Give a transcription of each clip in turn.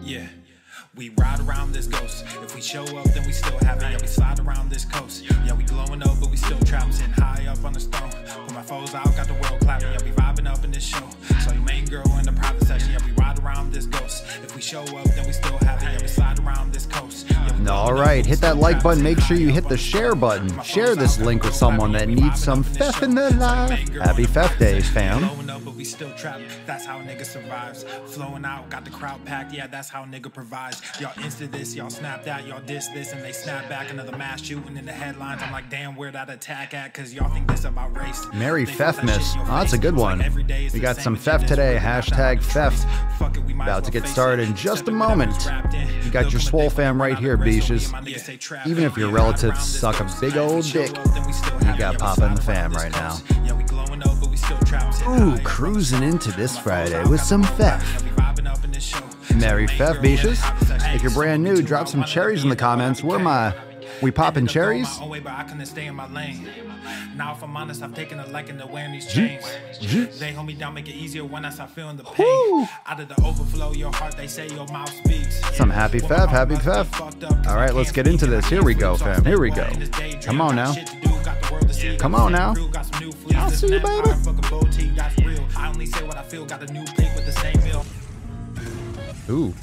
Yeah. We ride around this ghost. If we show up, then we still have it. Yeah, we slide around this coast. Yeah, we glowing up, but we still trapped. Sitting high up on the stone. Put my foes out, got the world clapping. Yeah, we vibing up in this show. So your main girl in the private session. Yeah, we ride around this ghost. If we show up, then we still have it. Yeah, we slide around this coast. Yeah, all right, hit that like button. Make sure you hit the share button. Share this link with someone that needs some FEF in their life. Happy FEF days, fam. We still trapped, that's how a nigga survives. Flowing out, got the crowd packed, yeah, that's how a nigga provides. Y'all insta this, y'all snap that, y'all diss this, and they snap back. Another mass shooting in the headlines. I'm like, damn, where that attack at? Cause y'all think this about race. Merry FEFmas. Oh, that's a good one. We got some FEF today, hashtag FEF. About to get started in just a moment. You got your SwoleFam right here, beaches. Even if your relatives suck a big old dick, you got Papa in the fam right now. Ooh, cruising into this Friday with some FEF. Merry FEF, beaches. If you're brand new, drop some cherries in the comments. We popping cherries? Now if I'm honest, I've taken a liking to wearing these chains. They hold me down, make it easier when I start feeling the pain. Out of the overflow, your heart, they say your mouth speaks. Some happy FEF, happy FEF. All right, let's get into this. Here we go, fam. Here we go. Come on now. Come on now. I'll see you, baby. I only say what I feel, got a new plate with the same meal. Ooh.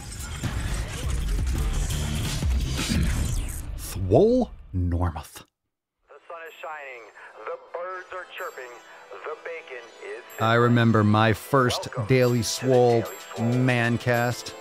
Swolenormous. The sun is shining, the birds are chirping, the bacon is simmering. I remember my first Daily Swole mancast.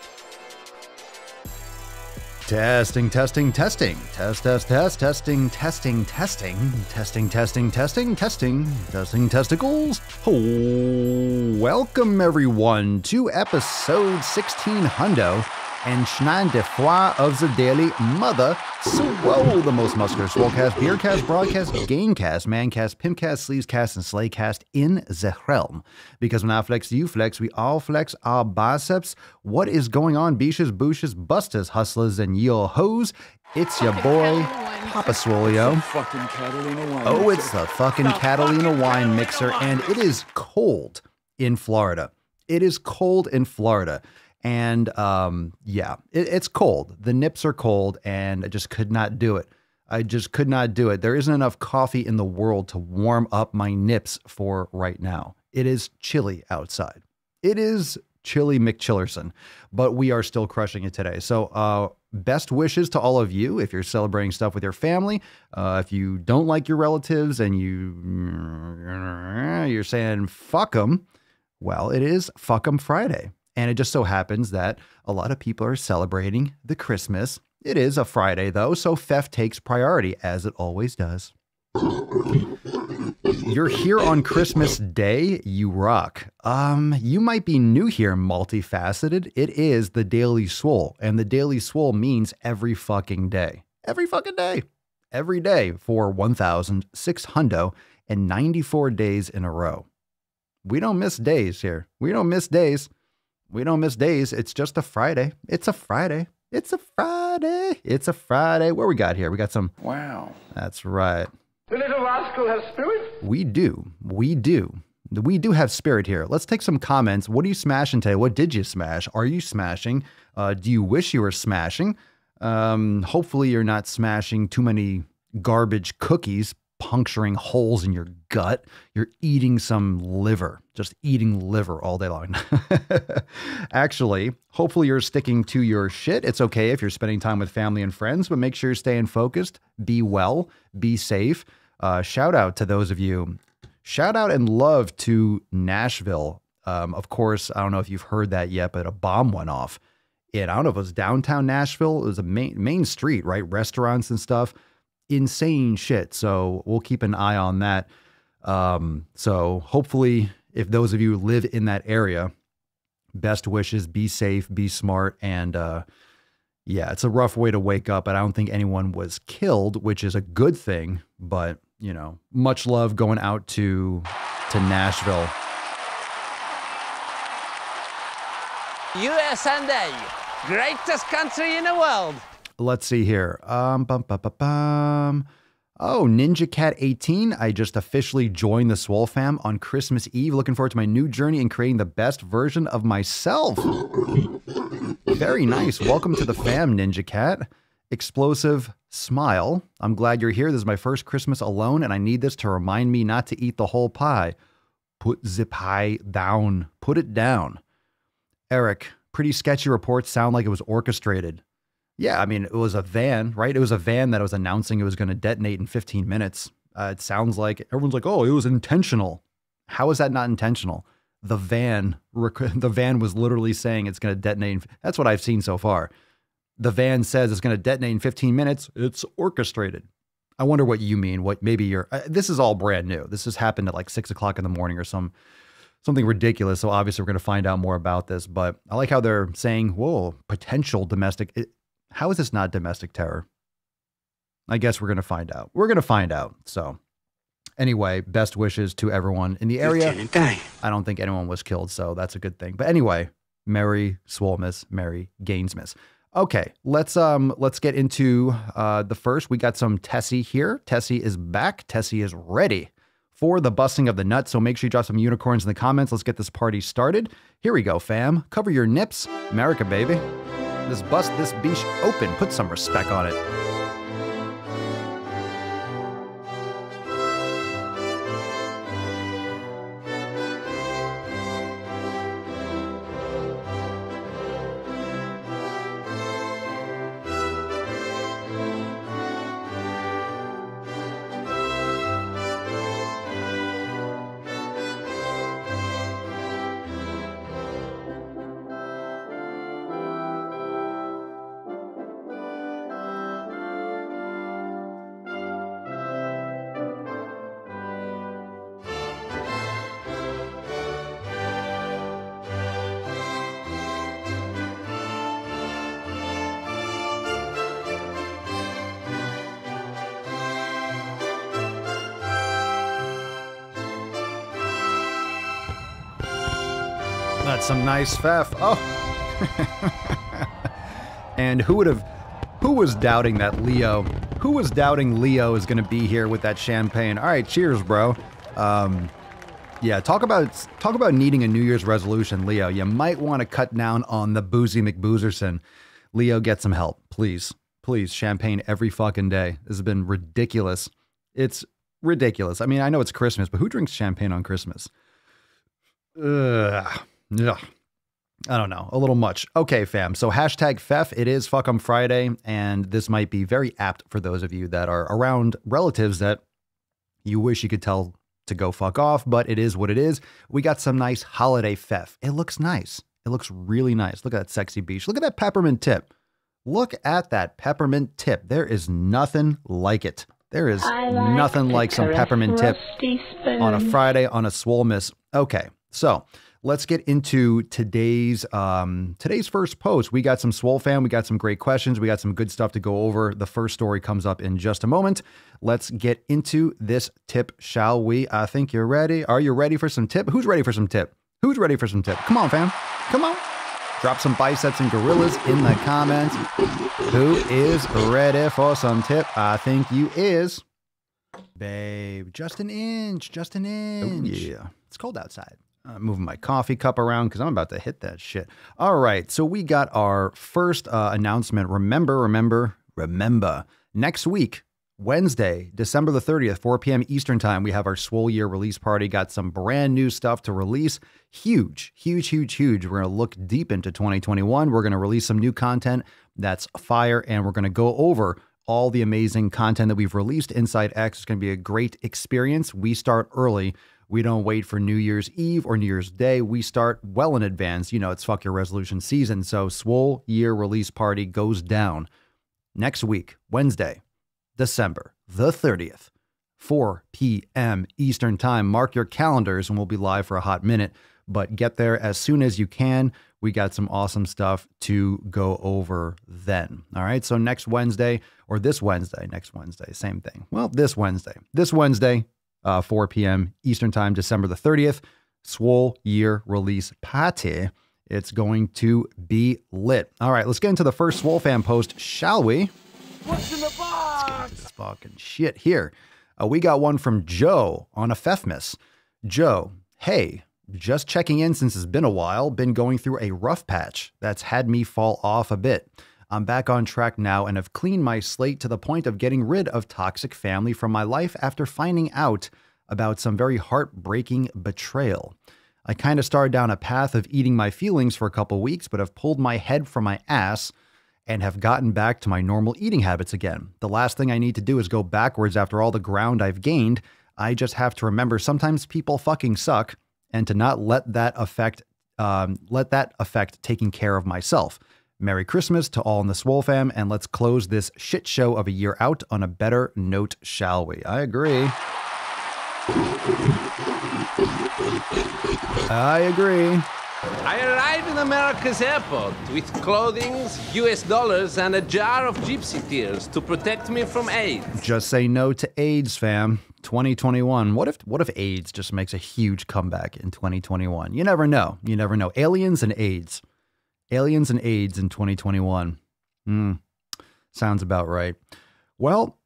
Testing, testing, testing. Test, test, test, testing, testing, testing. Testing, testing, testing, testing. Testing testicles. Oh, welcome everyone to episode 16 hundo and Schnein de Foie of the Daily Mother Swole, the most muscular Swolecast, Beercast, Broadcast, Gamecast, Mancast, Pimpcast, Sleevescast, and Slaycast in the realm. Because when I flex, you flex, we all flex our biceps. What is going on, beaches, booshes, busters, hustlers, and yo hoes? It's your boy, Papa Swolio. Oh, it's the fucking Catalina wine mixer, and it is cold in Florida. It is cold in Florida. And yeah, it's cold. The nips are cold, and I just could not do it. I just could not do it. There isn't enough coffee in the world to warm up my nips for right now. It is chilly outside. It is chilly McChillerson, but we are still crushing it today. So best wishes to all of you if you're celebrating stuff with your family. If you don't like your relatives and you're saying fuck them, well, it is Fuck 'em Friday. And it just so happens that a lot of people are celebrating the Christmas. It is a Friday, though, so FEF takes priority, as it always does. You're here on Christmas Day, you rock. You might be new here, multifaceted. It is the Daily Swole, and the Daily Swole means every fucking day. Every fucking day. Every day for 1,694 days in a row. We don't miss days here. We don't miss days. We don't miss days. It's just a Friday. It's a Friday. It's a Friday. It's a Friday. What we got here? We got some. Wow. That's right. The little rascal has spirit? We do. We do. We do have spirit here. Let's take some comments. What are you smashing today? What did you smash? Are you smashing? Do you wish you were smashing? Hopefully you're not smashing too many garbage cookies, puncturing holes in your gut. You're eating some liver, just eating liver all day long. Actually, hopefully you're sticking to your shit. It's okay if you're spending time with family and friends, but make sure you're staying focused. Be well, be safe. Shout out to those of you. Shout out and love to Nashville. Of course, I don't know if you've heard that yet, but a bomb went off. I don't know if it was downtown Nashville. It was a main street, right? Restaurants and stuff. Insane shit. So we'll keep an eye on that. So hopefully if those of you live in that area, best wishes, be safe, be smart. And, yeah, it's a rough way to wake up, but I don't think anyone was killed, which is a good thing, but you know, much love going out to Nashville. USA, greatest country in the world. Let's see here. Oh, Ninja Cat 18. I just officially joined the SwoleFam on Christmas Eve. Looking forward to my new journey in creating the best version of myself. very nice. Welcome to the fam, Ninja Cat. Explosive smile. I'm glad you're here. This is my first Christmas alone, and I need this to remind me not to eat the whole pie. Put the pie down. Put it down. Eric, pretty sketchy reports sound like it was orchestrated. Yeah, I mean, it was a van, right? It was a van that was announcing it was going to detonate in 15 minutes. It sounds like everyone's like, oh, it was intentional. How is that not intentional? The van was literally saying it's going to detonate. That's what I've seen so far. The van says it's going to detonate in 15 minutes. It's orchestrated. I wonder what you mean. What maybe you're, this is all brand new. This has happened at like 6 o'clock in the morning or something ridiculous. So obviously we're going to find out more about this, but I like how they're saying, whoa, potential domestic. How is this not domestic terror? I guess we're going to find out. We're going to find out. So anyway, best wishes to everyone in the area. I don't think anyone was killed, so that's a good thing. But anyway, Merry Swolemas, Merry Gainesmas. Okay, let's get into the first. We got some Tessie here. Tessie is back. Tessie is ready for the busting of the nut. So make sure you drop some unicorns in the comments. Let's get this party started. Here we go, fam. Cover your nips. America, baby. Let's bust this beach open. Put some respect on it. That's some nice FEF. Oh. And who was doubting that Leo? Who was doubting Leo is going to be here with that champagne? All right, cheers, bro. Yeah, talk about needing a New Year's resolution, Leo. You might want to cut down on the boozy McBoozerson. Leo, get some help, please. Please, champagne every fucking day. This has been ridiculous. It's ridiculous. I mean, I know it's Christmas, but who drinks champagne on Christmas? Ugh. Yeah, I don't know. A little much. Okay, fam. So hashtag FEF. It is Fuck 'em Friday, and this might be very apt for those of you that are around relatives that you wish you could tell to go fuck off, but it is what it is. We got some nice holiday FEF. It looks nice. It looks really nice. Look at that sexy beach. Look at that peppermint tip. Look at that peppermint tip. There is nothing like it. There is nothing like some peppermint tip on a Friday on a Swolemas. Okay, so let's get into today's first post. We got some SwoleFam. We got some great questions. We got some good stuff to go over. The first story comes up in just a moment. Let's get into this tip, shall we? I think you're ready. Are you ready for some tip? Who's ready for some tip? Who's ready for some tip? Come on, fam. Come on. Drop some biceps and gorillas in the comments. Who is ready for some tip? I think you is. Babe, just an inch, just an inch. Oh, yeah. It's cold outside. I'm moving my coffee cup around because I'm about to hit that shit. All right, so we got our first announcement. Remember, next week, Wednesday, December the 30th, 4 p.m. Eastern time, we have our Swole Year release party. Got some brand new stuff to release. Huge. We're going to look deep into 2021. We're going to release some new content that's fire, and we're going to go over all the amazing content that we've released inside X. It's going to be a great experience. We start early. We don't wait for New Year's Eve or New Year's Day. We start well in advance. You know, it's fuck your resolution season. So Swole Year release party goes down next week, Wednesday, December the 30th, 4 p.m. Eastern time. Mark your calendars and we'll be live for a hot minute, but get there as soon as you can. We got some awesome stuff to go over then. All right. So next Wednesday or this Wednesday, next Wednesday, same thing. Well, this Wednesday, 4 p.m. Eastern time, December the 30th, Swole Year release party. It's going to be lit. All right, let's get into the first SwoleFam post, shall we? What's in the box? Let's get into this fucking shit here. We got one from Joe on a FEFmas. Joe, hey, Just checking in since it's been a while. Been going through a rough patch that's had me fall off a bit. I'm back on track now and have cleaned my slate to the point of getting rid of toxic family from my life after finding out about some very heartbreaking betrayal. I kind of started down a path of eating my feelings for a couple weeks, but have pulled my head from my ass and have gotten back to my normal eating habits again. The last thing I need to do is go backwards after all the ground I've gained. I just have to remember sometimes people fucking suck and to not let that affect taking care of myself. Merry Christmas to all in the SwoleFam, and let's close this shit show of a year out on a better note, shall we? I agree. I agree. I arrived in America's airport with clothing, US dollars, and a jar of gypsy tears to protect me from AIDS. Just say no to AIDS, fam. 2021. What if AIDS just makes a huge comeback in 2021? You never know. You never know. Aliens and AIDS. Aliens and AIDS in 2021. Sounds about right. Well,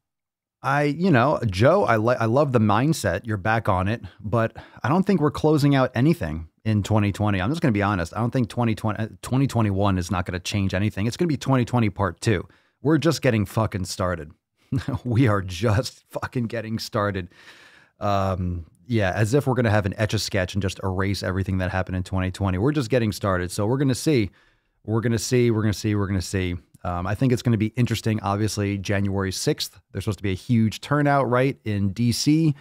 Joe, I love the mindset. You're back on it, but I don't think we're closing out anything in 2020. I'm just going to be honest. I don't think 2021 is not going to change anything. It's going to be 2020 part 2. We're just getting fucking started. We are just fucking getting started. Yeah, as if we're going to have an Etch-a-Sketch and just erase everything that happened in 2020. We're just getting started. So we're going to see. We're going to see. I think it's going to be interesting. Obviously, January 6th, there's supposed to be a huge turnout, right, in DC.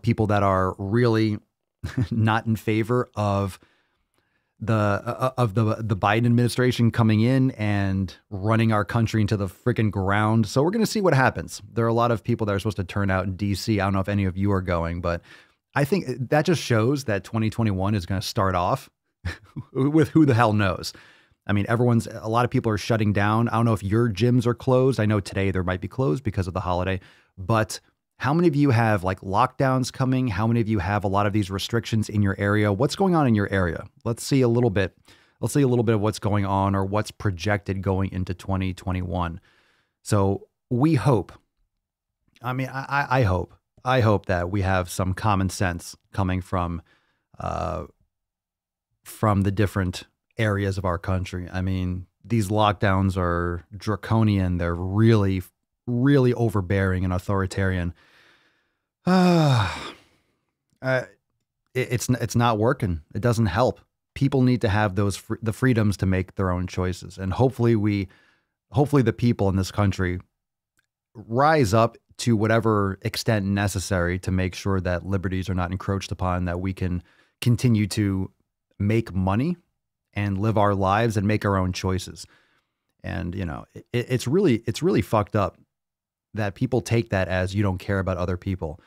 People that are really not in favor of the Biden administration coming in and running our country into the freaking ground. So we're going to see what happens. There are a lot of people that are supposed to turn out in DC. I don't know if any of you are going, but I think that just shows that 2021 is going to start off with who the hell knows. I mean, a lot of people are shutting down. I don't know if your gyms are closed. I know today there might be closed because of the holiday, but how many of you have like lockdowns coming? How many of you have a lot of these restrictions in your area? What's going on in your area? Let's see a little bit of what's going on or what's projected going into 2021. So we hope, I hope that we have some common sense coming from the different areas of our country. I mean, these lockdowns are draconian. They're really, really overbearing and authoritarian. It's not working. It doesn't help. People need to have the freedoms to make their own choices. And hopefully the people in this country rise up to whatever extent necessary to make sure that liberties are not encroached upon, that we can continue to make money and live our lives and make our own choices. And, it's really fucked up that people take that as you don't care about other people.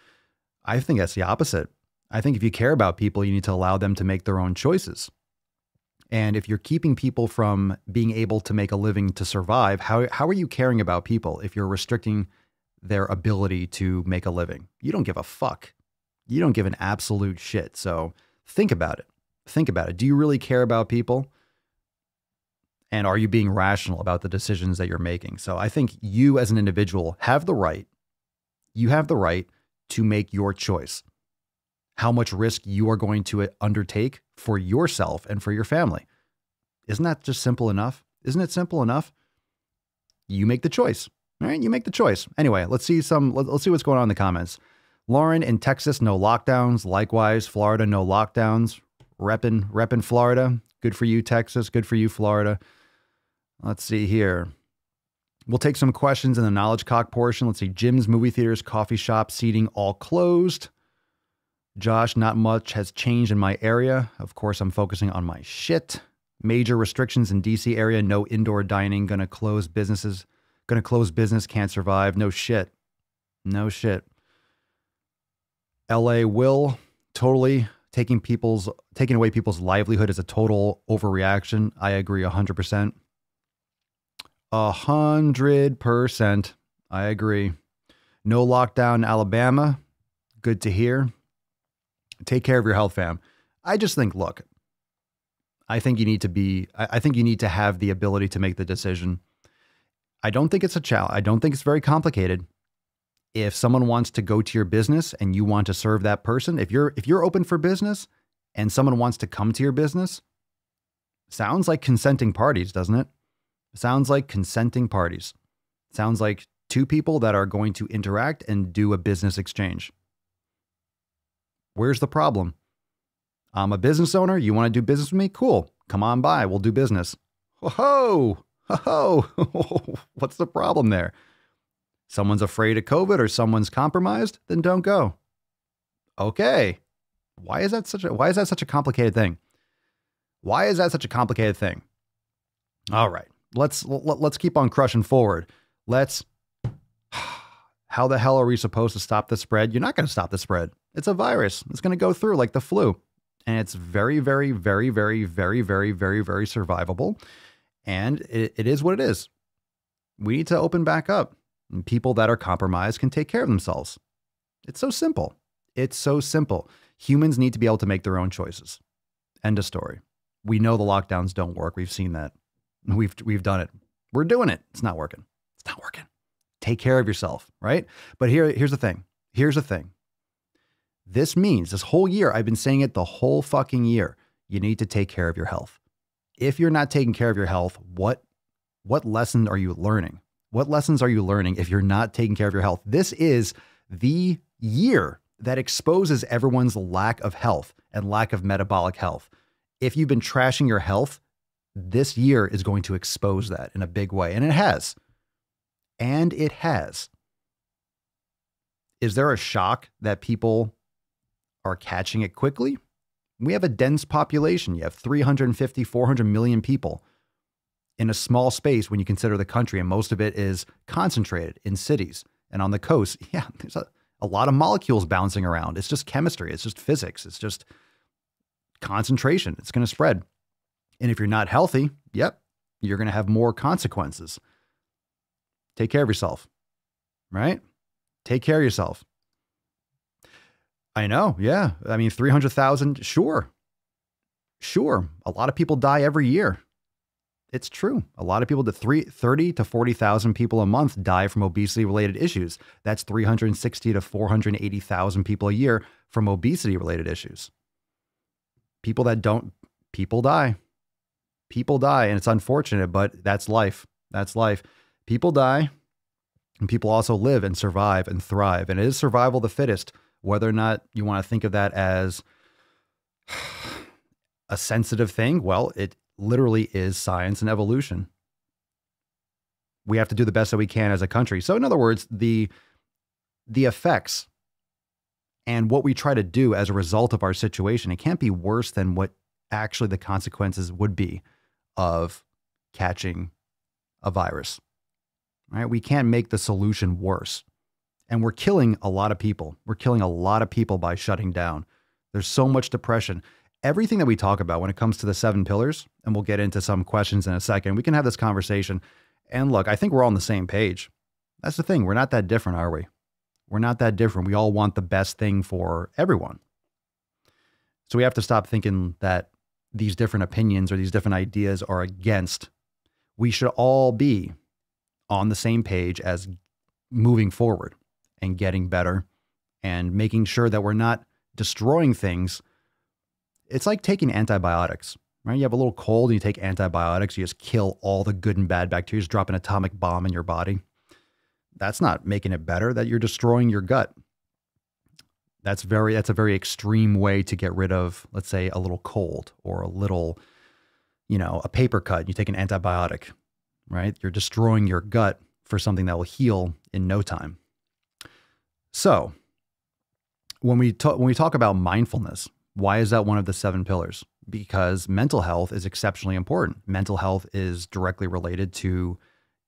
I think that's the opposite. I think if you care about people, you need to allow them to make their own choices. And if you're keeping people from being able to make a living to survive, how are you caring about people if you're restricting their ability to make a living? You don't give a fuck. You don't give an absolute shit. So think about it. Think about it. Do you really care about people? And are you being rational about the decisions that you're making? So I think you as an individual have the right to make your choice. How much risk you are going to undertake for yourself and for your family. Isn't that just simple enough? Isn't it simple enough? You make the choice. All right, you make the choice. Anyway, let's see what's going on in the comments. Lauren in Texas, no lockdowns. Likewise, Florida, no lockdowns. Reppin' Florida. Good for you, Texas. Good for you, Florida. Let's see here. We'll take some questions in the knowledge cock portion. Let's see. Gyms, movie theaters, coffee shops, seating all closed. Josh, not much has changed in my area. Of course, I'm focusing on my shit. Major restrictions in DC area. No indoor dining. Gonna close business. Can't survive. No shit. LA will totally taking away people's livelihood is a total overreaction. I agree 100%. 100%. I agree. No lockdown in Alabama. Good to hear. Take care of your health, fam. I just think, look, I think you need to have the ability to make the decision. I don't think it's a challenge. I don't think it's very complicated. If someone wants to go to your business and you want to serve that person, if you're open for business and someone wants to come to your business, sounds like consenting parties, doesn't it? Sounds like consenting parties. Sounds like two people that are going to interact and do a business exchange. Where's the problem? I'm a business owner. You want to do business with me? Cool. Come on by. We'll do business. Ho ho. What's the problem there? Someone's afraid of COVID or someone's compromised? Then don't go. Okay. Why is that such a complicated thing? Why is that such a complicated thing? All right. Let's keep on crushing forward. How the hell are we supposed to stop the spread? You're not going to stop the spread. It's a virus. It's going to go through like the flu. And it's very, very, very, very, very, very, very, very survivable. And it is what it is. We need to open back up. And people that are compromised can take care of themselves. It's so simple. It's so simple. Humans need to be able to make their own choices. End of story. We know the lockdowns don't work. We've seen that. We've done it. We're doing it. It's not working. It's not working. Take care of yourself, right? But here's the thing. Here's the thing. This means this whole year, I've been saying it the whole fucking year, you need to take care of your health. If you're not taking care of your health, what lesson are you learning? What lessons are you learning if you're not taking care of your health? This is the year that exposes everyone's lack of health and lack of metabolic health. If you've been trashing your health, this year is going to expose that in a big way. And it has. And it has. Is there a shock that people are catching it quickly? We have a dense population. You have 350, 400 million people in a small space when you consider the country, and most of it is concentrated in cities and on the coast. Yeah, there's a lot of molecules bouncing around. It's just chemistry. It's just physics. It's just concentration. It's going to spread. And if you're not healthy, yep, you're going to have more consequences. Take care of yourself, right? Take care of yourself. I know. Yeah. I mean, 300,000. Sure. A lot of people die every year. It's true. A lot of people, 30 to 40,000 people a month die from obesity-related issues. That's 360 to 480,000 people a year from obesity-related issues. People die. People die, and it's unfortunate, but that's life. That's life. People die, and people also live and survive and thrive. And it is survival of the fittest, whether or not you want to think of that as a sensitive thing. Well, it literally is science and evolution. We have to do the best that we can as a country. So in other words, the effects and what we try to do as a result of our situation, it can't be worse than what actually the consequences would be of catching a virus, right? We can't make the solution worse. And we're killing a lot of people. We're killing a lot of people by shutting down. There's so much depression. Everything that we talk about when it comes to the 7 pillars, and we'll get into some questions in a second, we can have this conversation. And look, I think we're all on the same page. That's the thing. We're not that different, are we? We're not that different. We all want the best thing for everyone. So we have to stop thinking that these different opinions or these different ideas are against. We should all be on the same page as moving forward and getting better and making sure that we're not destroying things. It's like taking antibiotics, right? You have a little cold and you take antibiotics, you just kill all the good and bad bacteria, just drop an atomic bomb in your body. That's not making it better, that you're destroying your gut. That's a very extreme way to get rid of, let's say, a little cold or a little, a paper cut. You take an antibiotic, right? You're destroying your gut for something that will heal in no time. So when we talk about mindfulness, why is that one of the 7 pillars? Because mental health is exceptionally important. Mental health is directly related to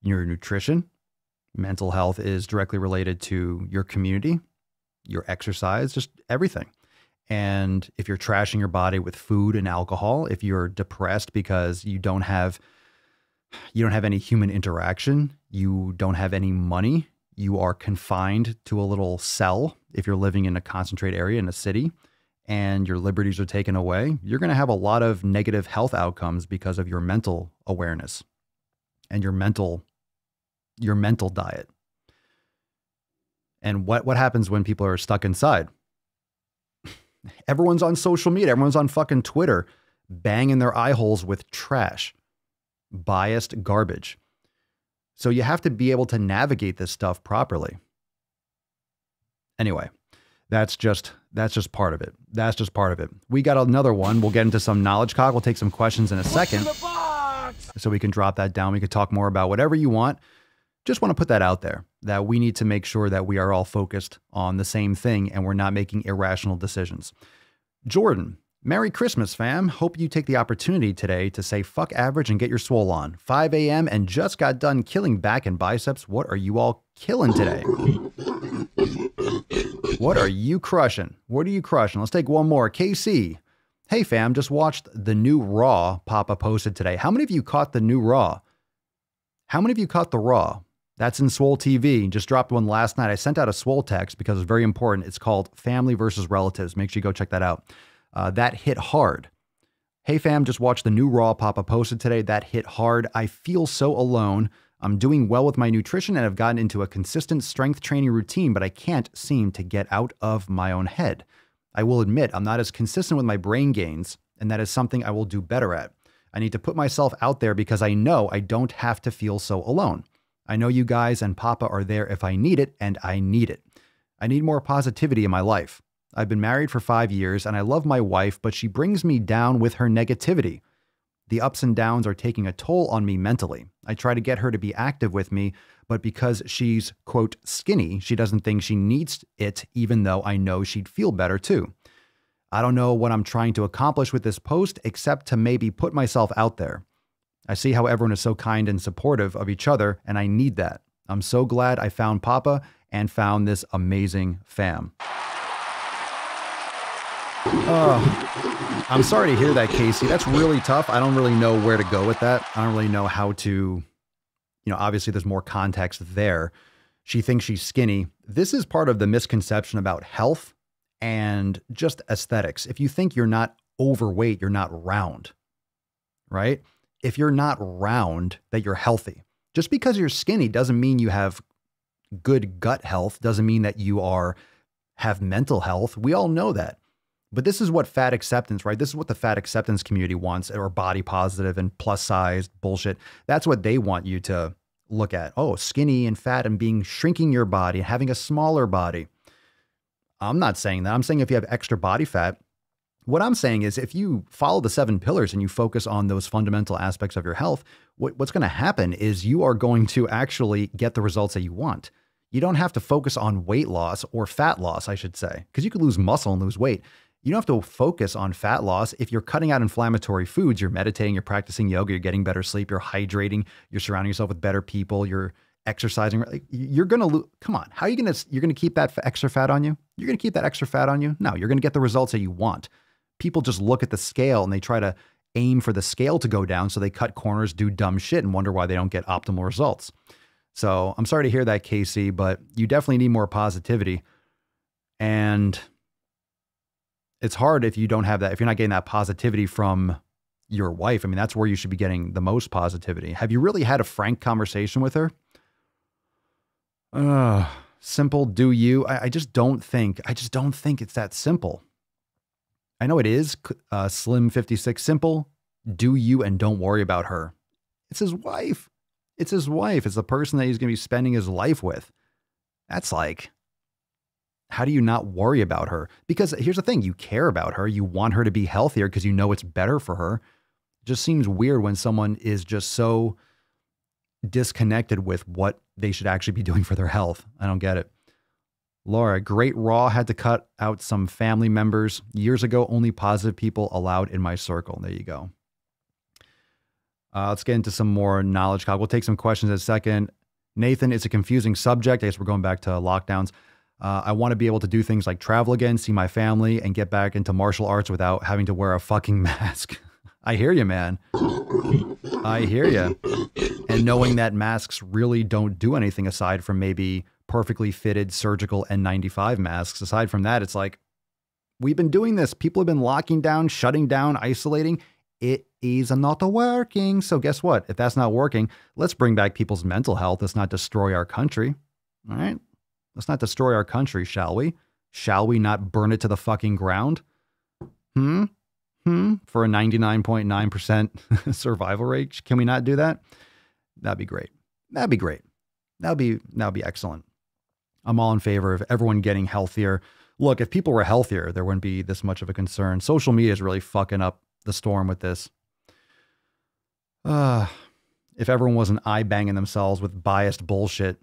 your nutrition. Mental health is directly related to your community, your exercise, just everything. And if you're trashing your body with food and alcohol, if you're depressed because you don't have any human interaction, you don't have any money, you are confined to a little cell if you're living in a concentrated area in a city, and your liberties are taken away, you're going to have a lot of negative health outcomes because of your mental awareness and your mental diet. And what happens when people are stuck inside? Everyone's on social media. Everyone's on fucking Twitter, banging their eye holes with trash, biased garbage. So you have to be able to navigate this stuff properly. Anyway, that's just part of it. That's just part of it. We got another one. We'll get into some knowledge cock. We'll take some questions in a second. So we can drop that down. We could talk more about whatever you want. Just want to put that out there, that we need to make sure that we are all focused on the same thing and we're not making irrational decisions. Jordan, Merry Christmas, fam. Hope you take the opportunity today to say fuck average and get your swole on. 5 a.m. and just got done killing back and biceps. What are you all killing today? What are you crushing? What are you crushing? Let's take one more. KC. Hey, fam, just watched the new Raw Papa posted today. How many of you caught the new Raw? How many of you caught the Raw? That's in Swole TV. Just dropped one last night. I sent out a Swole text because it's very important. It's called Family versus Relatives. Make sure you go check that out. That hit hard. Hey, fam, just watched the new Raw Papa posted today. That hit hard. I feel so alone. I'm doing well with my nutrition and have gotten into a consistent strength training routine, but I can't seem to get out of my own head. I will admit I'm not as consistent with my brain gains, and that is something I will do better at. I need to put myself out there because I know I don't have to feel so alone. I know you guys and Papa are there if I need it, and I need it. I need more positivity in my life. I've been married for 5 years, and I love my wife, but she brings me down with her negativity. The ups and downs are taking a toll on me mentally. I try to get her to be active with me, but because she's, quote, skinny, she doesn't think she needs it, even though I know she'd feel better too. I don't know what I'm trying to accomplish with this post, except to maybe put myself out there. I see how everyone is so kind and supportive of each other, and I need that. I'm so glad I found Papa and found this amazing fam. I'm sorry to hear that, Casey. That's really tough. I don't really know where to go with that. I don't really know how to, obviously there's more context there. She thinks she's skinny. This is part of the misconception about health and just aesthetics. If you think you're not overweight, you're not round, right? If you're not round, that you're healthy. Just because you're skinny doesn't mean you have good gut health, doesn't mean that you have mental health. We all know that. But this is what fat acceptance, right? This is what the fat acceptance community wants, or body positive and plus size bullshit. That's what they want you to look at. Oh, skinny and fat and shrinking your body, having a smaller body. I'm not saying that. I'm saying if you have extra body fat, what I'm saying is if you follow the 7 pillars and you focus on those fundamental aspects of your health, what's going to happen is you are going to actually get the results that you want. You don't have to focus on weight loss, or fat loss, I should say, because you could lose muscle and lose weight. You don't have to focus on fat loss. If you're cutting out inflammatory foods, you're meditating, you're practicing yoga, you're getting better sleep, you're hydrating, you're surrounding yourself with better people, you're exercising. You're going to come on. How are you going to, you're going to keep that extra fat on you? You're going to keep that extra fat on you? No, you're going to get the results that you want. People just look at the scale and they try to aim for the scale to go down. So they cut corners, do dumb shit, and wonder why they don't get optimal results. So I'm sorry to hear that, Casey, but you definitely need more positivity. And it's hard if you don't have that, if you're not getting that positivity from your wife. I mean, that's where you should be getting the most positivity. Have you really had a frank conversation with her? Simple, do you? I just don't think it's that simple. I know it is. Slim 56, simple, do you and don't worry about her. It's his wife. It's his wife. It's the person that he's going to be spending his life with. That's like, how do you not worry about her? Because here's the thing, you care about her. You want her to be healthier because you know it's better for her. It just seems weird when someone is just so disconnected with what they should actually be doing for their health. I don't get it. Laura, great Raw, had to cut out some family members. Years ago, only positive people allowed in my circle. There you go. Let's get into some more knowledge. We'll take some questions in a second. Nathan, it's a confusing subject. I guess we're going back to lockdowns. I want to be able to do things like travel again, see my family, and get back into martial arts without having to wear a fucking mask. I hear you, man. I hear you. And knowing that masks really don't do anything aside from maybe perfectly fitted surgical N95 masks. Aside from that, it's like, we've been doing this. People have been locking down, shutting down, isolating. It is not working. So guess what? If that's not working, let's bring back people's mental health. Let's not destroy our country. All right. Let's not destroy our country, shall we? Shall we not burn it to the fucking ground? For a 99.9% survival rate? Can we not do that? That'd be great. That'd be great. That'd be excellent. I'm all in favor of everyone getting healthier. Look, if people were healthier, there wouldn't be this much of a concern. Social media is really fucking up the storm with this. If everyone wasn't eye-banging themselves with biased bullshit,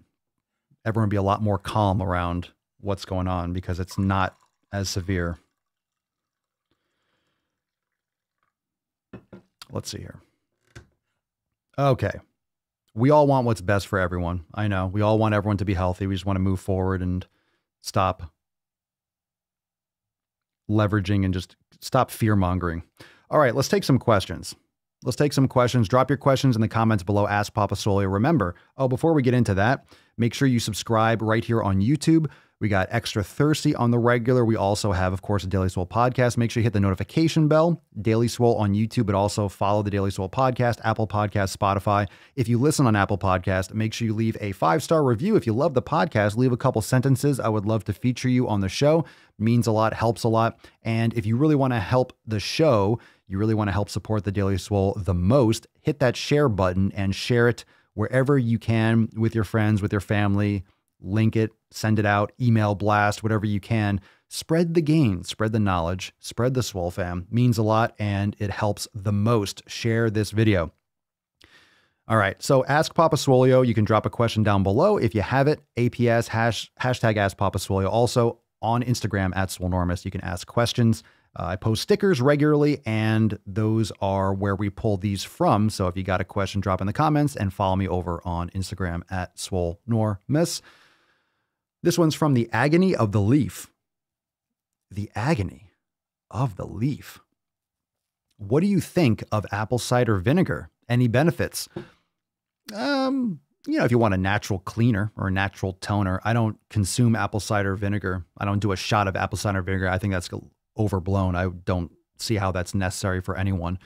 everyone would be a lot more calm around what's going on because it's not as severe. Let's see here. Okay. We all want what's best for everyone. I know. We all want everyone to be healthy. We just want to move forward and stop leveraging and just stop fear-mongering. All right, let's take some questions. Drop your questions in the comments below. Ask Papa Swolio. Remember, before we get into that, make sure you subscribe right here on YouTube. We got Extra Thirsty on the regular. We also have, of course, a Daily Swole podcast. Make sure you hit the notification bell, Daily Swole on YouTube, but also follow the Daily Swole podcast, Apple Podcast, Spotify. If you listen on Apple Podcast, make sure you leave a 5-star review. If you love the podcast, leave a couple sentences. I would love to feature you on the show. Means a lot, helps a lot. And if you really want to help the show, you really want to help support the Daily Swole the most, hit that share button and share it wherever you can with your friends, with your family. Link it, send it out, email blast, whatever you can. Spread the gain, spread the knowledge, spread the SwoleFam. Means a lot and it helps the most. Share this video. All right, so Ask Papa Swolio. You can drop a question down below if you have it. APS, hashtag Ask Papa Swolio. Also on Instagram at Swolenormous, you can ask questions. I post stickers regularly, and those are where we pull these from. So if you got a question, drop in the comments and follow me over on Instagram at Swolenormous. This one's from the Agony of the Leaf. The Agony of the Leaf. What do you think of apple cider vinegar? Any benefits? If you want a natural cleaner or a natural toner, I don't consume apple cider vinegar. I don't do a shot of apple cider vinegar. I think that's overblown. I don't see how that's necessary for anyone.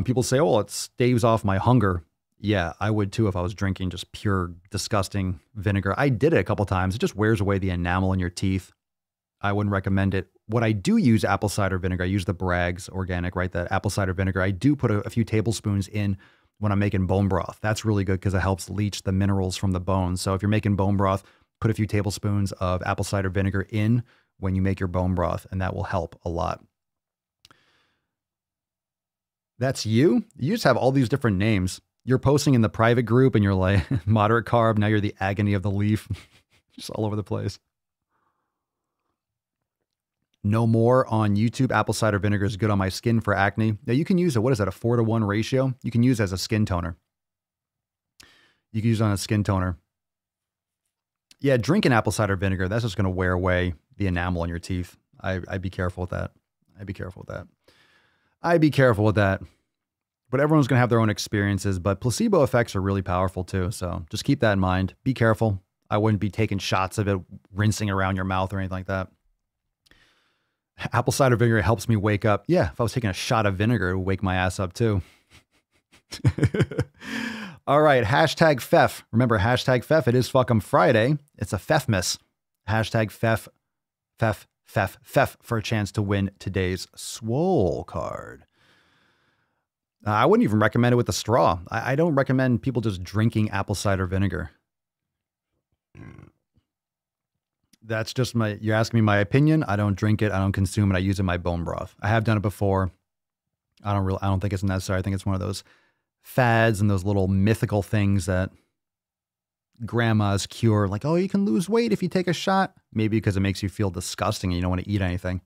People say, oh, it staves off my hunger. Yeah, I would too if I was drinking just pure, disgusting vinegar. I did it a couple times. It just wears away the enamel in your teeth. I wouldn't recommend it. What I do use apple cider vinegar, I use the Bragg's organic, right? That apple cider vinegar. I do put a few tablespoons in when I'm making bone broth. That's really good because it helps leach the minerals from the bones. So if you're making bone broth, put a few tablespoons of apple cider vinegar in when you make your bone broth, and that will help a lot. That's you? You just have all these different names. You're posting in the private group and you're like, moderate carb, now you're the Agony of the Leaf. Just all over the place. No more on YouTube. Apple cider vinegar is good on my skin for acne. Now you can use it. What is that? A 4-to-1 ratio? You can use it as a skin toner. You can use it on a skin toner. Yeah, drinking apple cider vinegar, that's just going to wear away the enamel on your teeth. I'd be careful with that. I'd be careful with that. But everyone's going to have their own experiences, but placebo effects are really powerful too. So just keep that in mind. Be careful. I wouldn't be taking shots of it, rinsing around your mouth or anything like that. Apple cider vinegar helps me wake up. Yeah, if I was taking a shot of vinegar, it would wake my ass up too. All right, hashtag FEF. Remember, hashtag FEF. It is fucking Friday. It's a FEFmas. Hashtag FEF for a chance to win today's Swole card. I wouldn't even recommend it with a straw. I don't recommend people just drinking apple cider vinegar. That's just you're asking me my opinion. I don't drink it. I don't consume it. I use it in my bone broth. I have done it before. I don't think it's necessary. I think it's one of those fads and those little mythical things that grandmas cure. Like, oh, you can lose weight if you take a shot. Maybe because it makes you feel disgusting and you don't want to eat anything.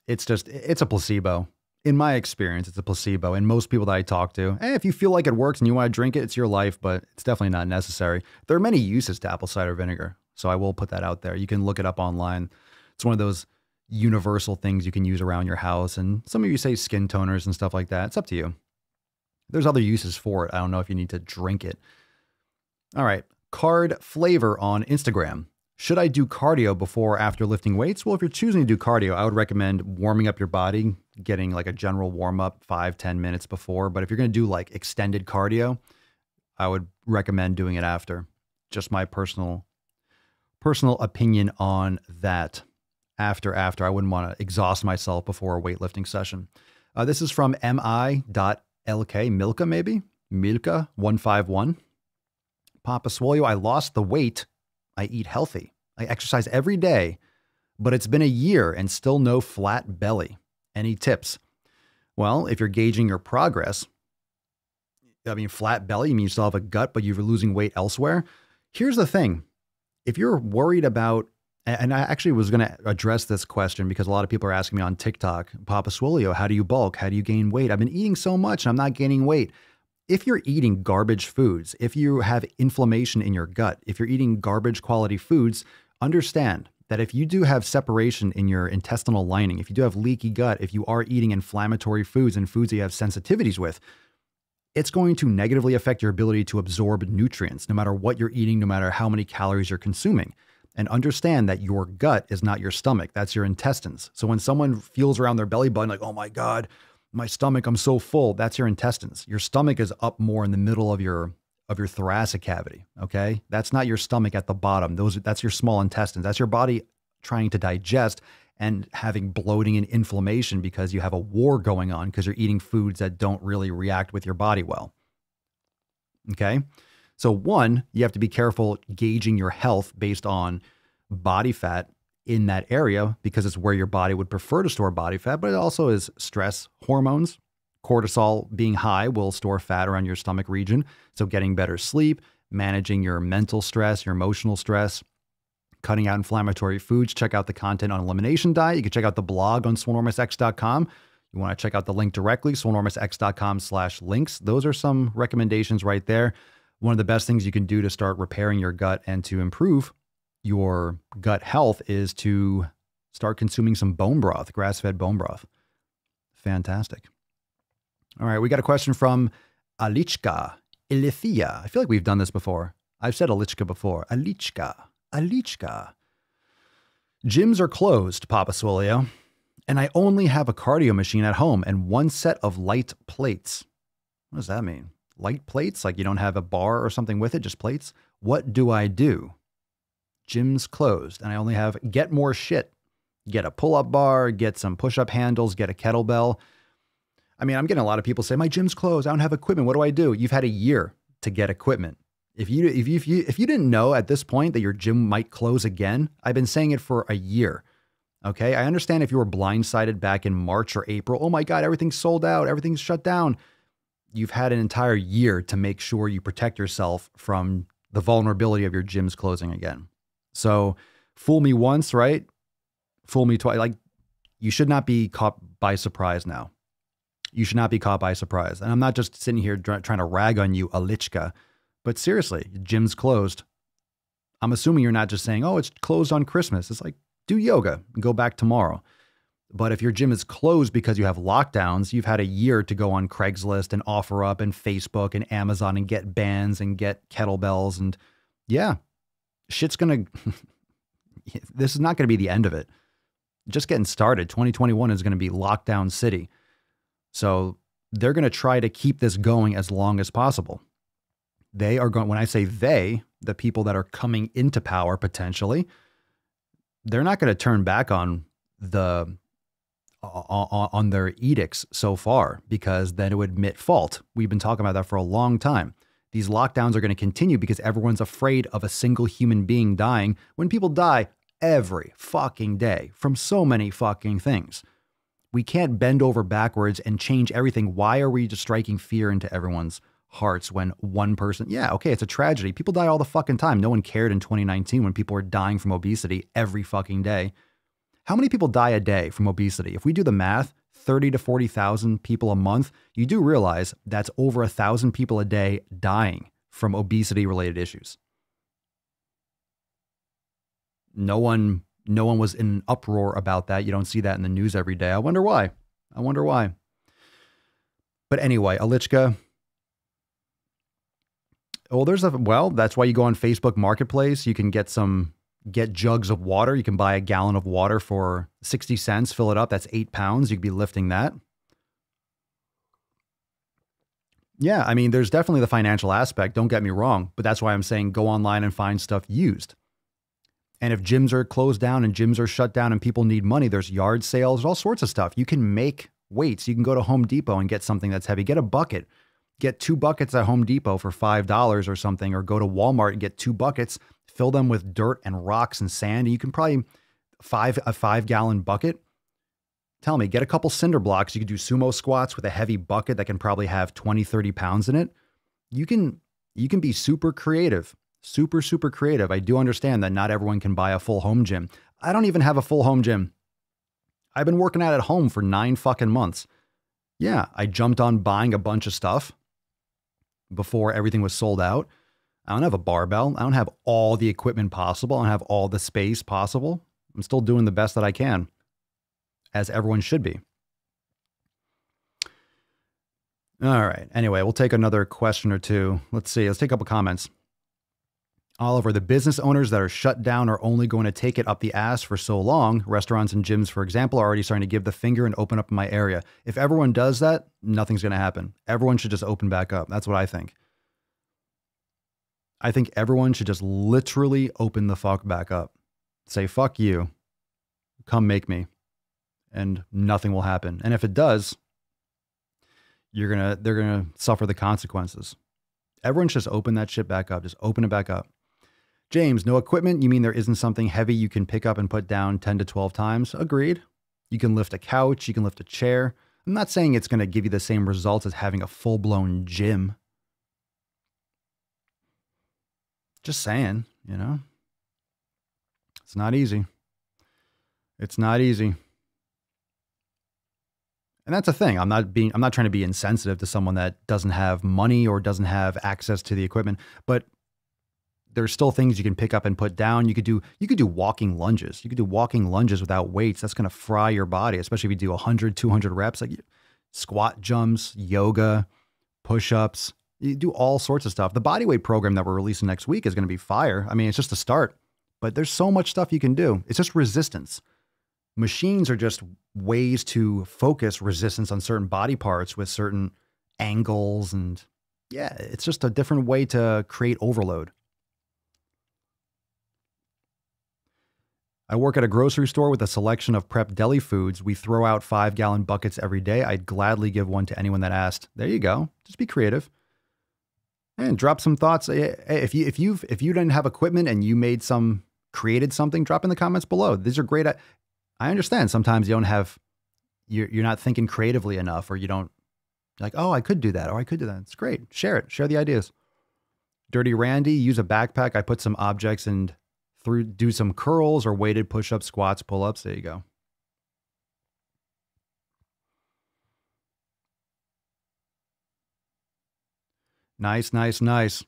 It's a placebo. In my experience, it's a placebo. And most people that I talk to, if you feel like it works and you want to drink it, it's your life, but it's definitely not necessary. There are many uses to apple cider vinegar, so I will put that out there. You can look it up online. It's one of those universal things you can use around your house. And some of you say skin toners and stuff like that. It's up to you. There's other uses for it. I don't know if you need to drink it. All right. Card Flavor on Instagram. Should I do cardio before or after lifting weights? Well, if you're choosing to do cardio, I would recommend warming up your body, getting like a general warm up 5-10 minutes before. But if you're going to do like extended cardio, I would recommend doing it after. just my personal opinion on that. After, I wouldn't want to exhaust myself before a weightlifting session. This is from mi.lk, Milka maybe? Milka 151. Papa Swolio, I lost the weight. I eat healthy. I exercise every day, but it's been a year and still no flat belly. Any tips? Well, if you're gauging your progress, I mean, flat belly, you mean you still have a gut, but you're losing weight elsewhere. Here's the thing. If you're worried about, and I actually was going to address this question because a lot of people are asking me on TikTok, Papa Swolio, how do you bulk? How do you gain weight? I've been eating so much, I'm not gaining weight. If you're eating garbage foods, if you have inflammation in your gut, if you're eating garbage quality foods, understand that if you do have separation in your intestinal lining, if you do have leaky gut, if you are eating inflammatory foods and foods that you have sensitivities with, it's going to negatively affect your ability to absorb nutrients, no matter what you're eating, no matter how many calories you're consuming. And understand that your gut is not your stomach. That's your intestines. So when someone feels around their belly button, like, oh my God, my stomach, I'm so full, that's your intestines. Your stomach is up more in the middle of your thoracic cavity. Okay. That's not your stomach at the bottom. That's your small intestines. That's your body trying to digest and having bloating and inflammation because you have a war going on because you're eating foods that don't really react with your body well. Okay. So one, you have to be careful gauging your health based on body fat in that area because it's where your body would prefer to store body fat, but it also is stress hormones. Cortisol being high will store fat around your stomach region. So getting better sleep, managing your mental stress, your emotional stress, cutting out inflammatory foods. Check out the content on elimination diet. You can check out the blog on swolenormousx.com. You want to check out the link directly, swolenormousx.com/links. Those are some recommendations right there. One of the best things you can do to start repairing your gut and to improve your gut health is to start consuming some bone broth, grass-fed bone broth. Fantastic. All right, we got a question from Alichka. Ilithia. I feel like we've done this before. I've said Alichka before. Alichka. Gyms are closed, Papa Swolio, and I only have a cardio machine at home and one set of light plates. What does that mean? Light plates? Like you don't have a bar or something with it, just plates? What do I do? Gym's closed and I only have get more shit. Get a pull-up bar, get some push-up handles, get a kettlebell. I mean, I'm getting a lot of people say, my gym's closed. I don't have equipment. What do I do? You've had a year to get equipment. If you didn't know at this point that your gym might close again, I've been saying it for a year. Okay. I understand if you were blindsided back in March or April, oh my God, everything's sold out. Everything's shut down. You've had an entire year to make sure you protect yourself from the vulnerability of your gyms closing again. So fool me once, right? Fool me twice. Like you should not be caught by surprise now. You should not be caught by surprise. And I'm not just sitting here trying to rag on you, Alichka, but seriously, gym's closed. I'm assuming you're not just saying, oh, it's closed on Christmas. It's like, do yoga and go back tomorrow. But if your gym is closed because you have lockdowns, you've had a year to go on Craigslist and OfferUp and Facebook and Amazon and get bands and get kettlebells. And yeah, shit's going to, this is not going to be the end of it. Just getting started. 2021 is going to be lockdown city. So they're going to try to keep this going as long as possible. They are going, when I say they, the people that are coming into power potentially, they're not going to turn back on their edicts so far because then it would admit fault. We've been talking about that for a long time. These lockdowns are going to continue because everyone's afraid of a single human being dying when people die every fucking day from so many fucking things. We can't bend over backwards and change everything. Why are we just striking fear into everyone's hearts when one person, yeah, okay, it's a tragedy. People die all the fucking time. No one cared in 2019 when people were dying from obesity every fucking day. How many people die a day from obesity? If we do the math, 30 to 40,000 people a month, you do realize that's over 1,000 people a day dying from obesity related issues. No one was in an uproar about that. You don't see that in the news every day. I wonder why. But anyway, Alichka, that's why you go on Facebook Marketplace. You can get jugs of water. You can buy a gallon of water for 60 cents, fill it up. That's 8 pounds. You could be lifting that. Yeah, I mean, there's definitely the financial aspect. Don't get me wrong, but that's why I'm saying go online and find stuff used. And if gyms are closed down and gyms are shut down and people need money, there's yard sales, all sorts of stuff. You can make weights. You can go to Home Depot and get something that's heavy. Get a bucket. Get 2 buckets at Home Depot for $5 or something, or go to Walmart and get 2 buckets, fill them with dirt and rocks and sand. And you can probably a 5-gallon bucket. Tell me, get a couple cinder blocks. You can do sumo squats with a heavy bucket that can probably have 20, 30 pounds in it. You can be super creative. Super, super creative. I do understand that not everyone can buy a full home gym. I don't even have a full home gym. I've been working out at home for 9 fucking months. Yeah, I jumped on buying a bunch of stuff before everything was sold out. I don't have a barbell. I don't have all the equipment possible. I don't have all the space possible. I'm still doing the best that I can, as everyone should be. All right. Anyway, we'll take another question or two. Let's see. Let's take a couple comments. Oliver, the business owners that are shut down are only going to take it up the ass for so long. Restaurants and gyms, for example, are already starting to give the finger and open up in my area. If everyone does that, nothing's going to happen. Everyone should just open back up. That's what I think. I think everyone should just literally open the fuck back up. Say, fuck you. Come make me. And nothing will happen. And if it does, they're going to suffer the consequences. Everyone should just open that shit back up. Just open it back up. James, no equipment? You mean there isn't something heavy you can pick up and put down 10 to 12 times? Agreed. You can lift a couch. You can lift a chair. I'm not saying it's going to give you the same results as having a full-blown gym. Just saying, you know? It's not easy. It's not easy. And that's the thing. I'm not trying to be insensitive to someone that doesn't have money or doesn't have access to the equipment, but there's still things you can pick up and put down. You could do walking lunges. You could do walking lunges without weights. That's going to fry your body, especially if you do 100, 200 reps, like squat jumps, yoga, push-ups. You do all sorts of stuff. The bodyweight program that we're releasing next week is going to be fire. I mean, it's just a start, but there's so much stuff you can do. It's just resistance. Machines are just ways to focus resistance on certain body parts with certain angles. And yeah, it's just a different way to create overload. I work at a grocery store with a selection of prep deli foods. We throw out 5-gallon buckets every day. I'd gladly give one to anyone that asked. There you go. Just be creative. And drop some thoughts. If you didn't have equipment and you created something, drop in the comments below. These are great. I understand sometimes you're not thinking creatively enough, or you're like, oh, I could do that, or I could do that. It's great. Share it. Share the ideas. Dirty Randy, use a backpack. I put some objects and do some curls or weighted push-ups, squats, pull-ups. There you go. Nice, nice, nice.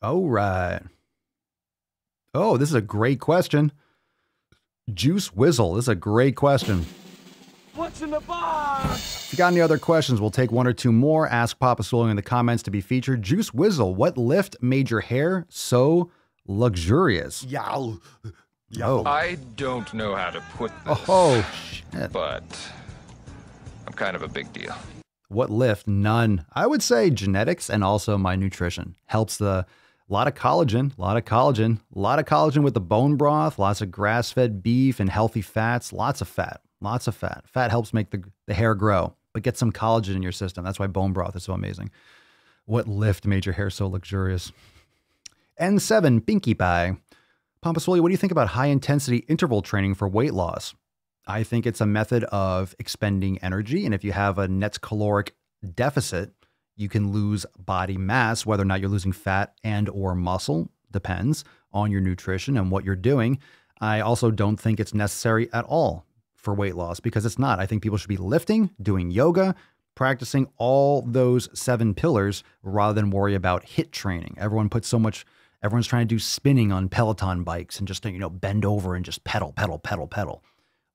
All right. Oh, this is a great question. Juice Whizzle. This is a great question. What's in the box? If you got any other questions, we'll take one or two more. Ask Papa Swole in the comments to be featured. Juice Whizzle, what lift made your hair so luxurious? Yow. Oh. I don't know how to put this, Oh, shit. but I'm kind of a big deal. What lift? None. I would say genetics and also my nutrition helps. A lot of collagen with the bone broth, lots of grass-fed beef and healthy fats, lots of fat. Fat helps make the hair grow, but get some collagen in your system. That's why bone broth is so amazing. What lift made your hair so luxurious? N7 Pinkie Pie. Papa Swole, what do you think about high-intensity interval training for weight loss? I think it's a method of expending energy, and if you have a net caloric deficit, you can lose body mass, whether or not you're losing fat and or muscle, depends on your nutrition and what you're doing. I also don't think it's necessary at all for weight loss, because it's not. I think people should be lifting, doing yoga, practicing all those 7 pillars rather than worry about HIIT training. Everyone's trying to do spinning on Peloton bikes and just, bend over and just pedal.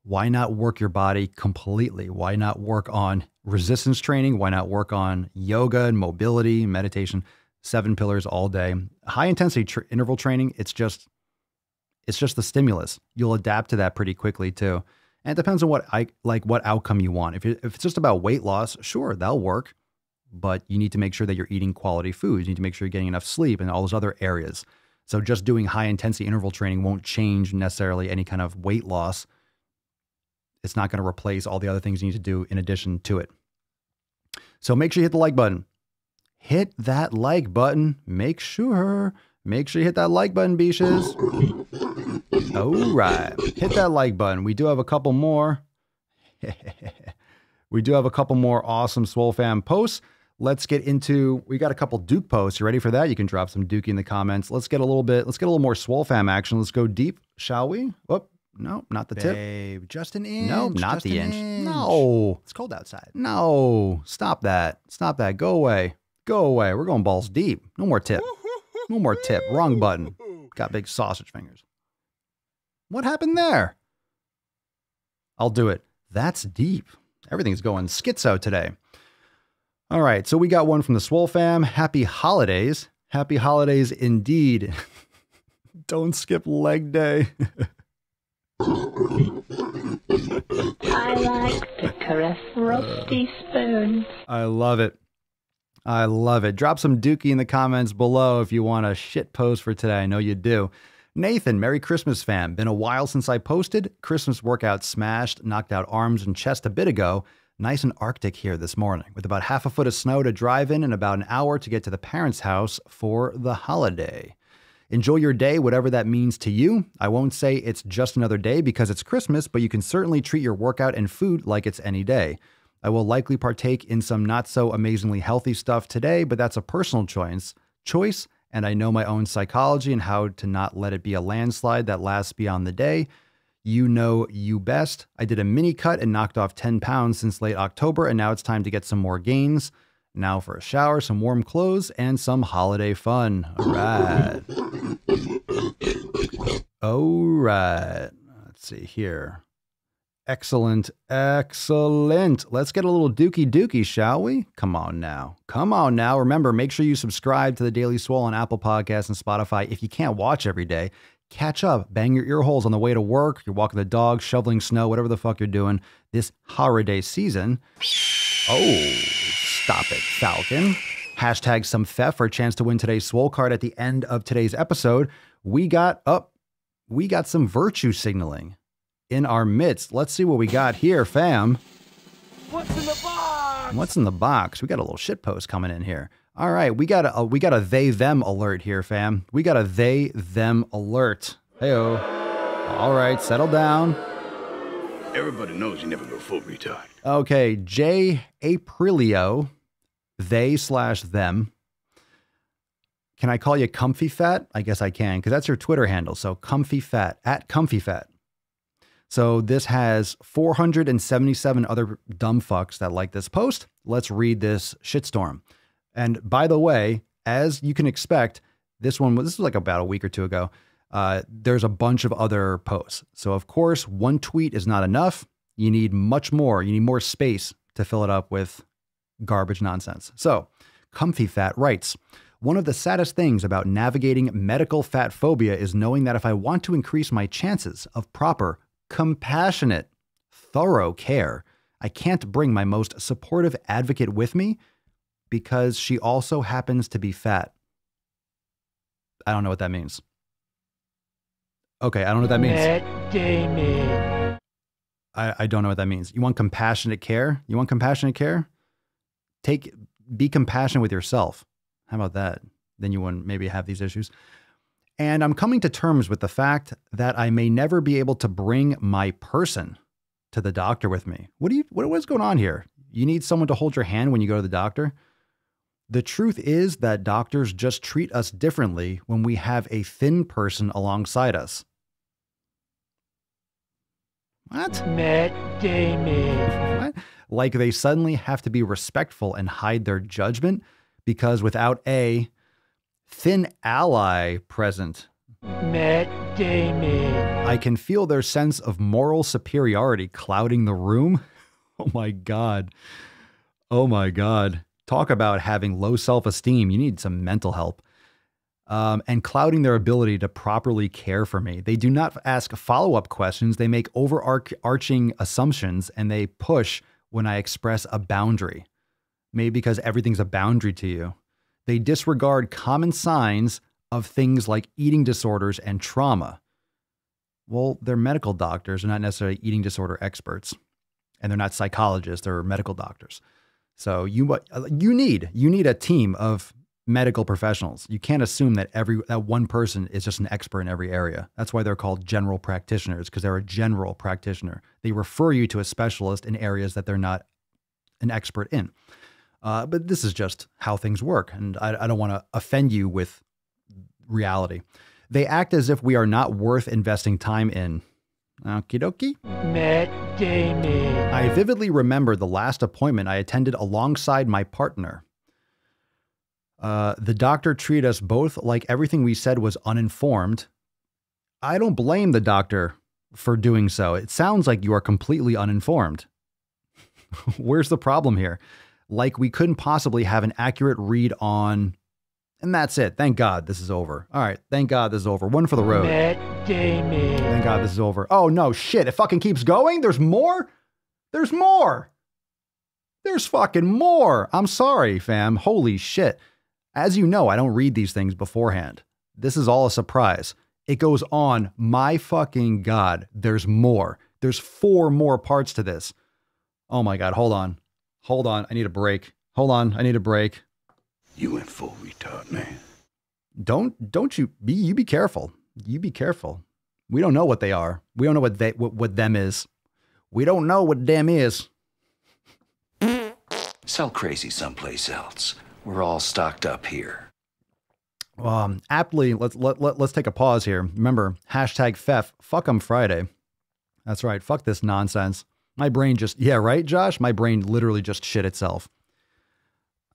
Why not work your body completely? Why not work on resistance training? Why not work on yoga and mobility, meditation, 7 pillars all day? High intensity interval training, it's just the stimulus. You'll adapt to that pretty quickly too. And it depends on what outcome you want. If it's just about weight loss, sure, that'll work. but you need to make sure that you're eating quality foods. You need to make sure you're getting enough sleep and all those other areas. So just doing high intensity interval training won't change necessarily any kind of weight loss. It's not going to replace all the other things you need to do in addition to it. So make sure you hit the like button. Hit that like button. Make sure you hit that like button, beaches. All right. Hit that like button. We do have a couple more. We do have a couple more awesome SwoleFam posts. Let's get into, we got a couple Duke posts. You ready for that? You can drop some Dookie in the comments. Let's get a little more SwoleFam action. Let's go deep, shall we? Oh, no, not the tip. Babe, just an inch. No, not the inch. Inch. No. It's cold outside. No. Stop that. Stop that. Go away. Go away. We're going balls deep. No more tip. No more tip. Wrong button. Got big sausage fingers. What happened there? I'll do it. That's deep. Everything's going schizo today. All right. So we got one from the SwoleFam. Happy holidays. Happy holidays indeed. Don't skip leg day. I like to caress rusty spoons. I love it. I love it. Drop some Dookie in the comments below if you want a shit post for today. I know you do. Nathan, Merry Christmas, fam. Been a while since I posted. Christmas workout smashed, knocked out arms and chest a bit ago. Nice and Arctic here this morning, with about half a foot of snow to drive in and about an hour to get to the parents' house for the holiday. Enjoy your day, whatever that means to you. I won't say it's just another day because it's Christmas, but you can certainly treat your workout and food like it's any day. I will likely partake in some not so amazingly healthy stuff today, but that's a personal choice, and I know my own psychology and how to not let it be a landslide that lasts beyond the day. You know you best. I did a mini cut and knocked off 10 pounds since late October, and now it's time to get some more gains. Now for a shower, some warm clothes, and some holiday fun. All right. All right. Let's see here. Excellent. Excellent. Let's get a little dookie, shall we? Come on now. Come on now. Remember, make sure you subscribe to the Daily Swole on Apple Podcasts and Spotify. If you can't watch every day, catch up. Bang your ear holes on the way to work. You're walking the dog, shoveling snow, whatever the fuck you're doing this holiday season. Oh, stop it, Falcon. Hashtag some FEF for a chance to win today's Swole card at the end of today's episode. We got some virtue signaling in our midst. Let's see what we got here, fam. What's in the box? What's in the box? We got a little shit post coming in here. All right, we got a they them alert here, fam. We got a they them alert. Heyo. All right, settle down. Everybody knows you never go full retard. Okay, J Aprilio, they/them. Can I call you Comfy Fat? I guess I can, because that's your Twitter handle. So Comfy Fat, @ComfyFat. So this has 477 other dumb fucks that like this post. Let's read this shitstorm. And by the way, as you can expect, this was like about a week or two ago. There's a bunch of other posts. So of course, one tweet is not enough. You need much more. You need more space to fill it up with garbage nonsense. So Comfy Fat writes, one of the saddest things about navigating medical fat phobia is knowing that if I want to increase my chances of proper, compassionate, thorough care, I can't bring my most supportive advocate with me because she also happens to be fat. I don't know what that means. Okay, I don't know what that means. Matt Damon. I don't know what that means. You want compassionate care? You want compassionate care? Be compassionate with yourself. How about that? Then you wouldn't maybe have these issues. And I'm coming to terms with the fact that I may never be able to bring my person to the doctor with me. What's going on here? You need someone to hold your hand when you go to the doctor? The truth is that doctors just treat us differently when we have a thin person alongside us. What? Matt Damon. What? Like they suddenly have to be respectful and hide their judgment because without a thin ally present, Matt Damon. I can feel their sense of moral superiority clouding the room. Oh my God. Oh my God. Talk about having low self-esteem. You need some mental help. And clouding their ability to properly care for me. They do not ask follow-up questions. They make overarching assumptions and they push when I express a boundary. Maybe because everything's a boundary to you. They disregard common signs of things like eating disorders and trauma. Well, they're medical doctors. They're not necessarily eating disorder experts. And they're not psychologists. They're medical doctors. So you need a team of medical professionals. You can't assume that that one person is just an expert in every area. That's why they're called general practitioners, because they're a general practitioner. They refer you to a specialist in areas that they're not an expert in. But this is just how things work. And I don't want to offend you with reality. They act as if we are not worth investing time in. Okie dokie. Matt Damon. I vividly remember the last appointment I attended alongside my partner. The doctor treated us both like everything we said was uninformed. I don't blame the doctor for doing so. It sounds like you are completely uninformed. Where's the problem here? Like we couldn't possibly have an accurate read on... And that's it. Thank God this is over. All right. Thank God this is over. One for the road. Matt Damon. Thank God this is over. Oh, no, shit. It fucking keeps going? There's more? There's more. There's fucking more. I'm sorry, fam. Holy shit. As you know, I don't read these things beforehand. This is all a surprise. It goes on. My fucking God. There's more. There's 4 more parts to this. Oh my God. Hold on. Hold on. I need a break. Hold on. I need a break. You went full retard, man. Don't you be careful. You be careful. We don't know what they are. We don't know what them is. We don't know what them is. Sell crazy someplace else. We're all stocked up here. Aptly, let's take a pause here. Remember, #FEF, fuck 'em Friday. That's right. Fuck this nonsense. My brain just, yeah, right, Josh? My brain literally just shit itself.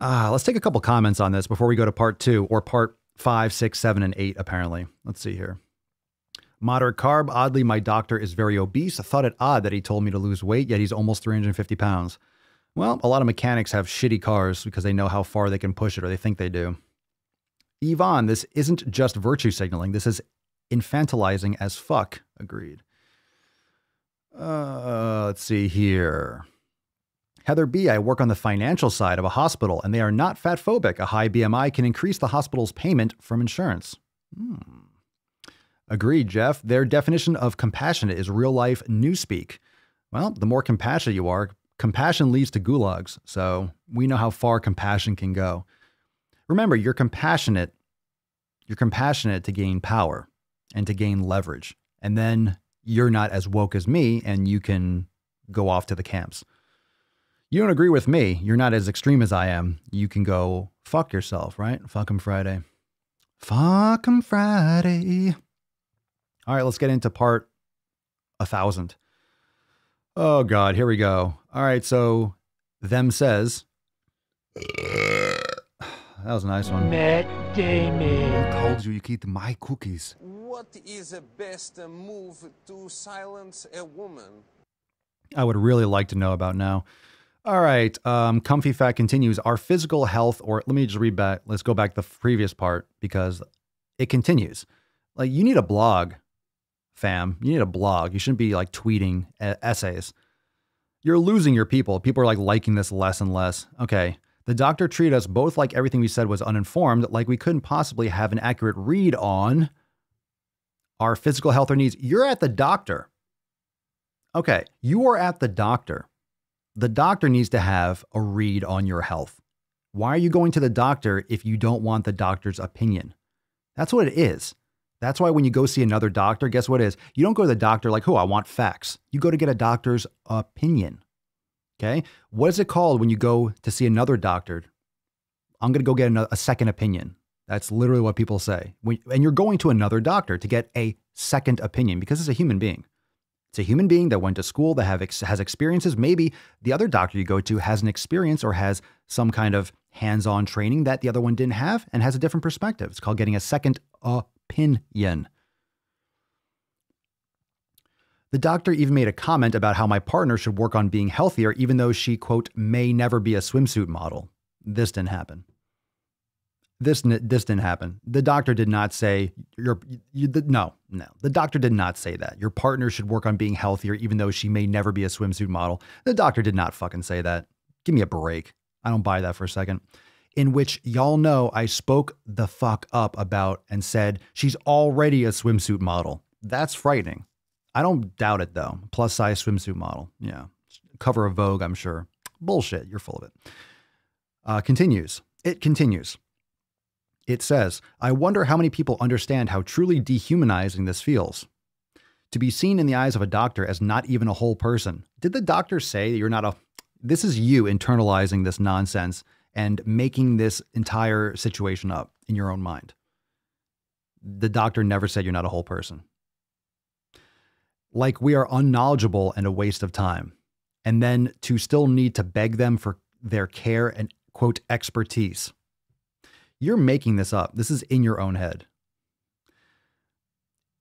Let's take a couple comments on this before we go to part 2 or part 5, 6, 7, and 8, apparently. Let's see here. Moderate carb. Oddly, my doctor is very obese. I thought it odd that he told me to lose weight, yet he's almost 350 pounds. Well, a lot of mechanics have shitty cars because they know how far they can push it, or they think they do. Yvonne, this isn't just virtue signaling. This is infantilizing as fuck. Agreed. Let's see here. Heather B., I work on the financial side of a hospital, and they are not fat phobic. A high BMI can increase the hospital's payment from insurance. Agreed, Jeff. Their definition of compassionate is real life newspeak. Well, the more compassionate you are, compassion leads to gulags. So we know how far compassion can go. Remember, you're compassionate to gain power and to gain leverage. And then you're not as woke as me, and you can go off to the camps. You don't agree with me. You're not as extreme as I am. You can go fuck yourself, right? Fuck 'em Friday. Fuck 'em Friday. All right, let's get into part 1000. Oh God, here we go. All right, so them says. That was a nice one. Matt Damon. I told you could eat my cookies. What is the best move to silence a woman? I would really like to know about now. All right. Comfy Fat continues. Our physical health, or let me just read back. Let's go back to the previous part because it continues. Like, you need a blog, fam. You need a blog. You shouldn't be like tweeting essays. You're losing your people. People are like liking this less and less. Okay. The doctor treated us both like everything we said was uninformed, like we couldn't possibly have an accurate read on our physical health or needs. You're at the doctor. Okay. You are at the doctor. The doctor needs to have a read on your health. Why are you going to the doctor if you don't want the doctor's opinion? That's what it is. That's why when you go see another doctor, guess what it is? You don't go to the doctor like, oh, I want facts. You go to get a doctor's opinion. Okay. What is it called when you go to see another doctor? I'm going to go get a second opinion. That's literally what people say. And you're going to another doctor to get a second opinion because it's a human being. It's a human being that went to school, that has experiences. Maybe the other doctor you go to has an experience or has some kind of hands-on training that the other one didn't have and has a different perspective. It's called getting a second opinion. The doctor even made a comment about how my partner should work on being healthier, even though she, quote, may never be a swimsuit model. This didn't happen. This didn't happen. The doctor did not say, no. The doctor did not say that. Your partner should work on being healthier, even though she may never be a swimsuit model. The doctor did not fucking say that. Give me a break. I don't buy that for a second. In which y'all know I spoke the fuck up about and said she's already a swimsuit model. That's frightening. I don't doubt it though. Plus size swimsuit model. Yeah. Cover of Vogue, I'm sure. Bullshit. You're full of it. Continues. It continues. It says, I wonder how many people understand how truly dehumanizing this feels. To be seen in the eyes of a doctor as not even a whole person. Did the doctor say that you're not a... This is you internalizing this nonsense and making this entire situation up in your own mind. The doctor never said you're not a whole person. Like we are unknowledgeable and a waste of time. And then to still need to beg them for their care and, quote, expertise. You're making this up. This is in your own head.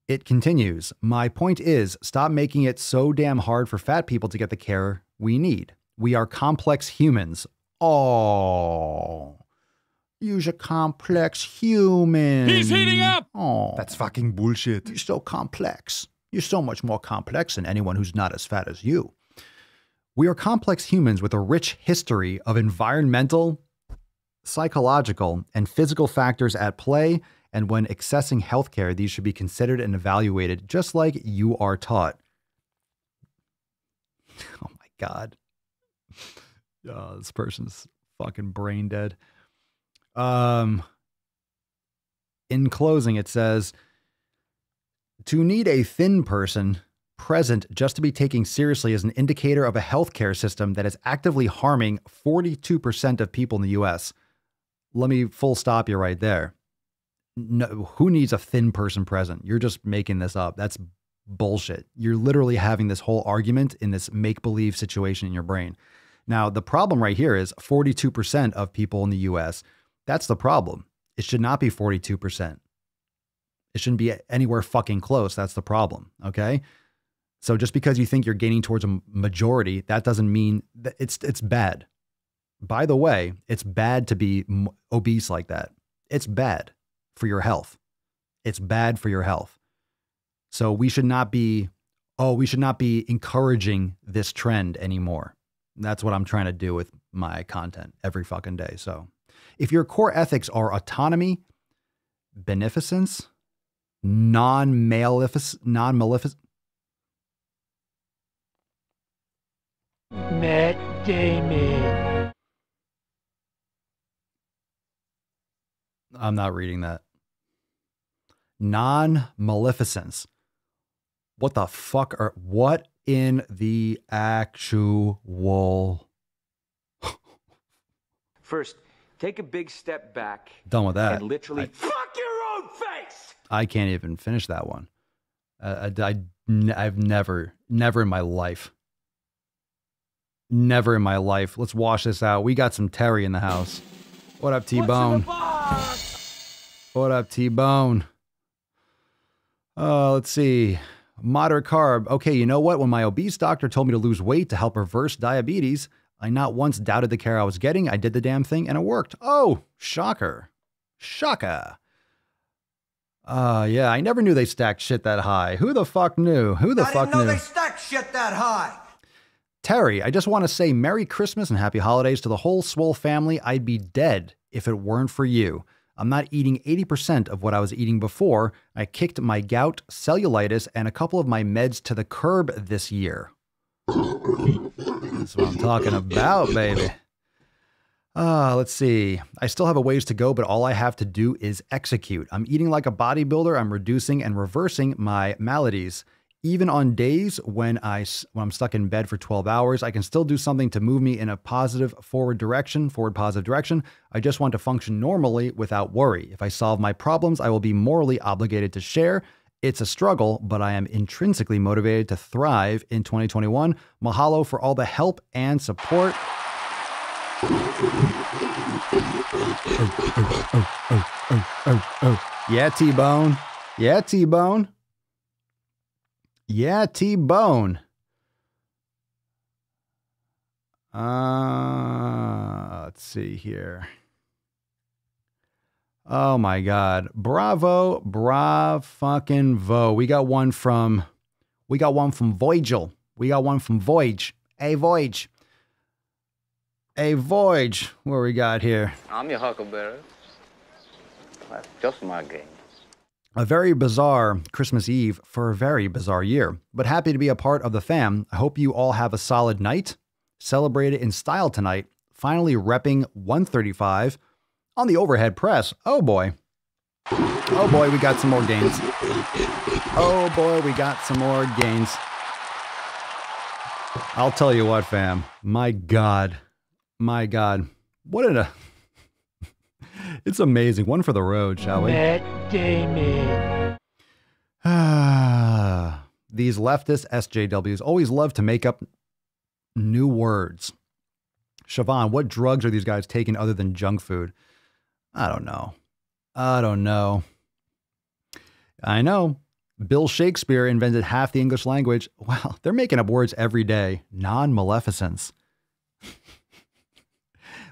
It continues. My point is, stop making it so damn hard for fat people to get the care we need. We are complex humans. Oh, you're a complex human. He's heating up. Oh, That's fucking bullshit. you're so complex. You're so much more complex than anyone who's not as fat as you. We are complex humans with a rich history of environmental, psychological, and physical factors at play, and when accessing healthcare, these should be considered and evaluated just like you are taught. Oh my God. Oh, this person's fucking brain dead. In closing, it says, to need a thin person present just to be taken seriously is an indicator of a healthcare system that is actively harming 42% of people in the US. Let me full stop you right there. No, who needs a thin person present? You're just making this up. That's bullshit. You're literally having this whole argument in this make-believe situation in your brain. Now, the problem right here is 42% of people in the US. That's the problem. It should not be 42%. It shouldn't be anywhere fucking close. That's the problem. Okay. So just because you think you're gaining towards a majority, that doesn't mean that it's bad. By the way, it's bad to be obese like that. It's bad for your health. It's bad for your health. So we should not be encouraging this trend anymore. That's what I'm trying to do with my content every fucking day. So if your core ethics are autonomy, beneficence, non-maleficence, Matt Damon. I'm not reading that. Non-maleficence. What the fuck are, what in the actual? First, take a big step back. Done with that. And literally fuck your own face. I can't even finish that one. I've never in my life. Never in my life. Let's wash this out. We got some Terry in the house. What up, T-Bone? What up, T-Bone? Let's see. Moderate carb. Okay, you know what? When my obese doctor told me to lose weight to help reverse diabetes, I not once doubted the care I was getting. I did the damn thing and it worked. Oh, shocker. Shocker. Yeah, I never knew they stacked shit that high. Who the fuck knew? Who the fuck knew? I didn't know they stacked shit that high. Terry, I just want to say Merry Christmas and Happy Holidays to the whole Swole family. I'd be dead if it weren't for you. I'm not eating 80% of what I was eating before. I kicked my gout, cellulitis, and a couple of my meds to the curb this year. That's what I'm talking about, baby. Let's see. I still have a ways to go, but all I have to do is execute. I'm eating like a bodybuilder. I'm reducing and reversing my maladies. Even on days when I'm stuck in bed for 12 hours, I can still do something to move me in a positive forward positive direction. I just want to function normally without worry. If I solve my problems, I will be morally obligated to share. It's a struggle, but I am intrinsically motivated to thrive in 2021. Mahalo for all the help and support. Yeah, T-Bone. Yeah, T-Bone. Yeah, T-Bone. Let's see here. Oh my God. Bravo, fucking vo. We got one from Voyagel. We got one from Voyage. Hey, Voyage. Hey, Voyage, what we got here? I'm your huckleberry. That's just my game. A very bizarre Christmas Eve for a very bizarre year, but happy to be a part of the fam. I hope you all have a solid night. Celebrate it in style tonight. Finally repping 135 on the overhead press. Oh boy. Oh boy, we got some more gains. Oh boy, we got some more gains. I'll tell you what, fam. My God. My God. What a... It's amazing. One for the road, shall we? Matt Damon. These leftist SJWs always love to make up new words. Siobhan, what drugs are these guys taking other than junk food? I don't know. I don't know. I know. Bill Shakespeare invented half the English language. Wow, they're making up words every day. Non-maleficence.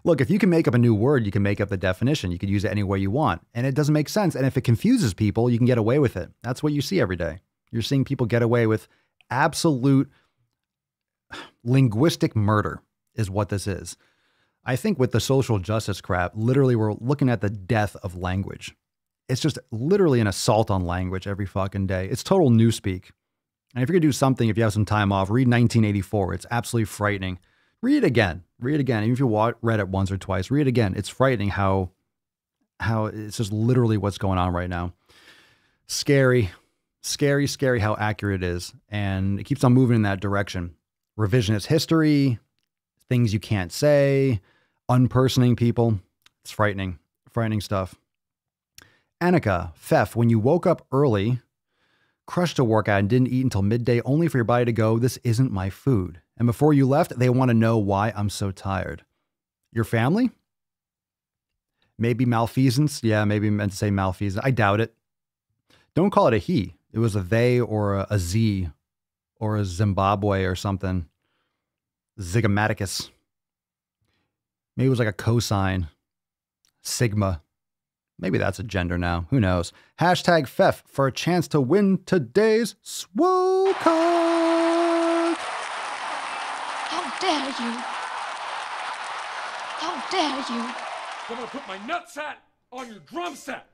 Look, if you can make up a new word, you can make up the definition. You can use it any way you want. And it doesn't make sense. And if it confuses people, you can get away with it. That's what you see every day. You're seeing people get away with absolute linguistic murder is what this is. I think with the social justice crap, literally we're looking at the death of language. It's just literally an assault on language every fucking day. It's total newspeak. And if you're going to do something, if you have some time off, read 1984. It's absolutely frightening. Read it again. Read it again. Even if you read it once or twice, read it again. It's frightening how it's just literally what's going on right now. Scary, scary, scary how accurate it is. And it keeps on moving in that direction. Revisionist history, things you can't say, unpersoning people. It's frightening, frightening stuff. Annika, Fef, when you woke up early, crushed a workout and didn't eat until midday only for your body to go, this isn't my food. And before you left, they want to know why I'm so tired. Your family? Maybe malfeasance? Yeah, maybe meant to say malfeasance. I doubt it. Don't call it a he. It was a they or a Z or a Zimbabwe or something. Zygomaticus. Maybe it was like a cosine. Sigma. Maybe that's a gender now. Who knows? Hashtag Fef for a chance to win today's Swole card. How dare you? How dare you? I'm gonna put my nutsack on your drum set.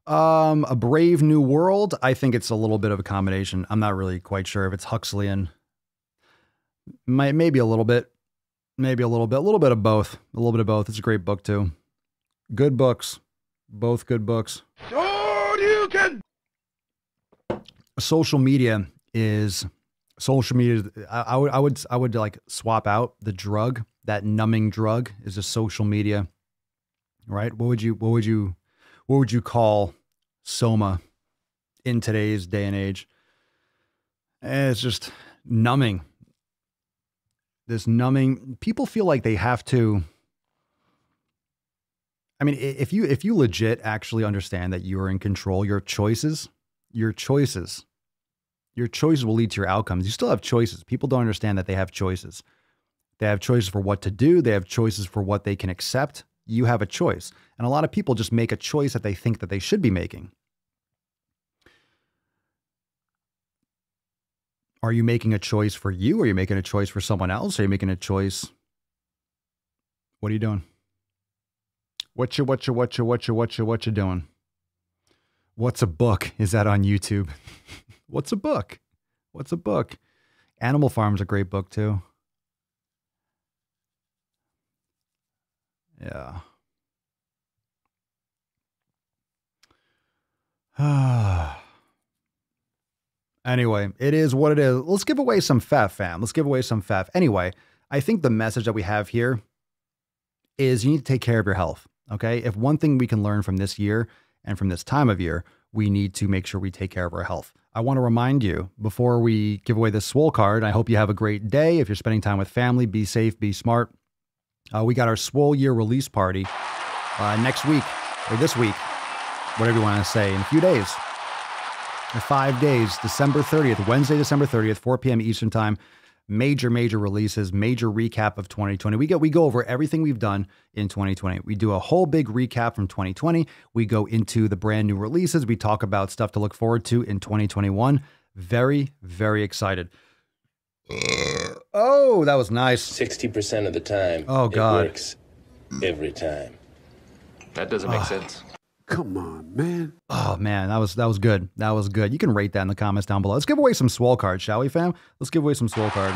A Brave New World. I think it's a little bit of a combination. I'm not really quite sure if it's Huxleyan. Maybe a little bit. Maybe a little bit of both. A little bit of both. It's a great book too. Good books. Both good books. So you can. Social media. I would like swap out the drug. That numbing drug is a social media, right? What would you call Soma in today's day and age? It's just numbing. This numbing. People feel like they have to. I mean, if you legit actually understand that you are in control, your choices will lead to your outcomes. You still have choices. People don't understand that they have choices. They have choices for what to do. They have choices for what they can accept. You have a choice. And a lot of people just make a choice that they think that they should be making. Are you making a choice for you? Are you making a choice for someone else? Are you making a choice? What are you doing? What you doing? What's a book? Is that on YouTube? What's a book? What's a book? Animal Farm's a great book too. Yeah. Anyway, it is what it is. Let's give away some Fef, fam. Let's give away some Fef. Anyway, I think the message that we have here is you need to take care of your health. Okay. If one thing we can learn from this year and from this time of year, we need to make sure we take care of our health. I want to remind you before we give away this Swole card, I hope you have a great day. If you're spending time with family, be safe, be smart. We got our Swole year release party next week or this week, whatever you want to say, in a few days. 5 days, December 30th, Wednesday, December 30th, 4 p.m. Eastern time. Major releases, major recap of 2020. We go over everything we've done in 2020. We do a whole big recap from 2020. We go into the brand new releases. We talk about stuff to look forward to in 2021. Very, very excited. Oh, that was nice. 60% of the time. Oh, God. It works every time. That doesn't make sense. Come on, man. Oh, man, that was good. That was good. You can rate that in the comments down below. Let's give away some Swole cards, shall we, fam? Let's give away some Swole card.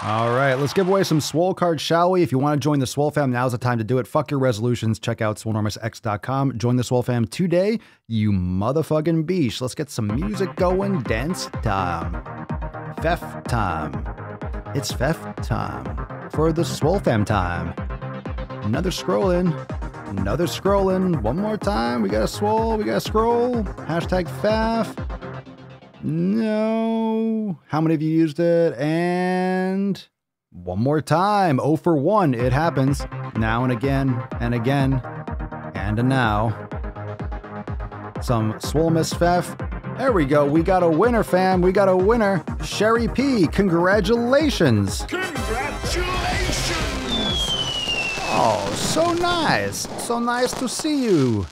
All right, let's give away some Swole cards, shall we? If you want to join the SwoleFam, now's the time to do it. Fuck your resolutions. Check out SwoleNormousX.com. Join the SwoleFam today, you motherfucking beesh. Let's get some music going. Dance time. Fef time. It's Fef time for the SwoleFam time. Another scrolling. Another scrolling. One more time. We got to swole. We got to scroll. Hashtag Fef. No. How many of you used it? And one more time. 0 for 1. It happens. Now and again and again. And a now. Some Swolenormous Fef. There we go. We got a winner, fam. We got a winner. Sherry P. Congratulations. Congratulations! Oh, so nice. So nice to see you.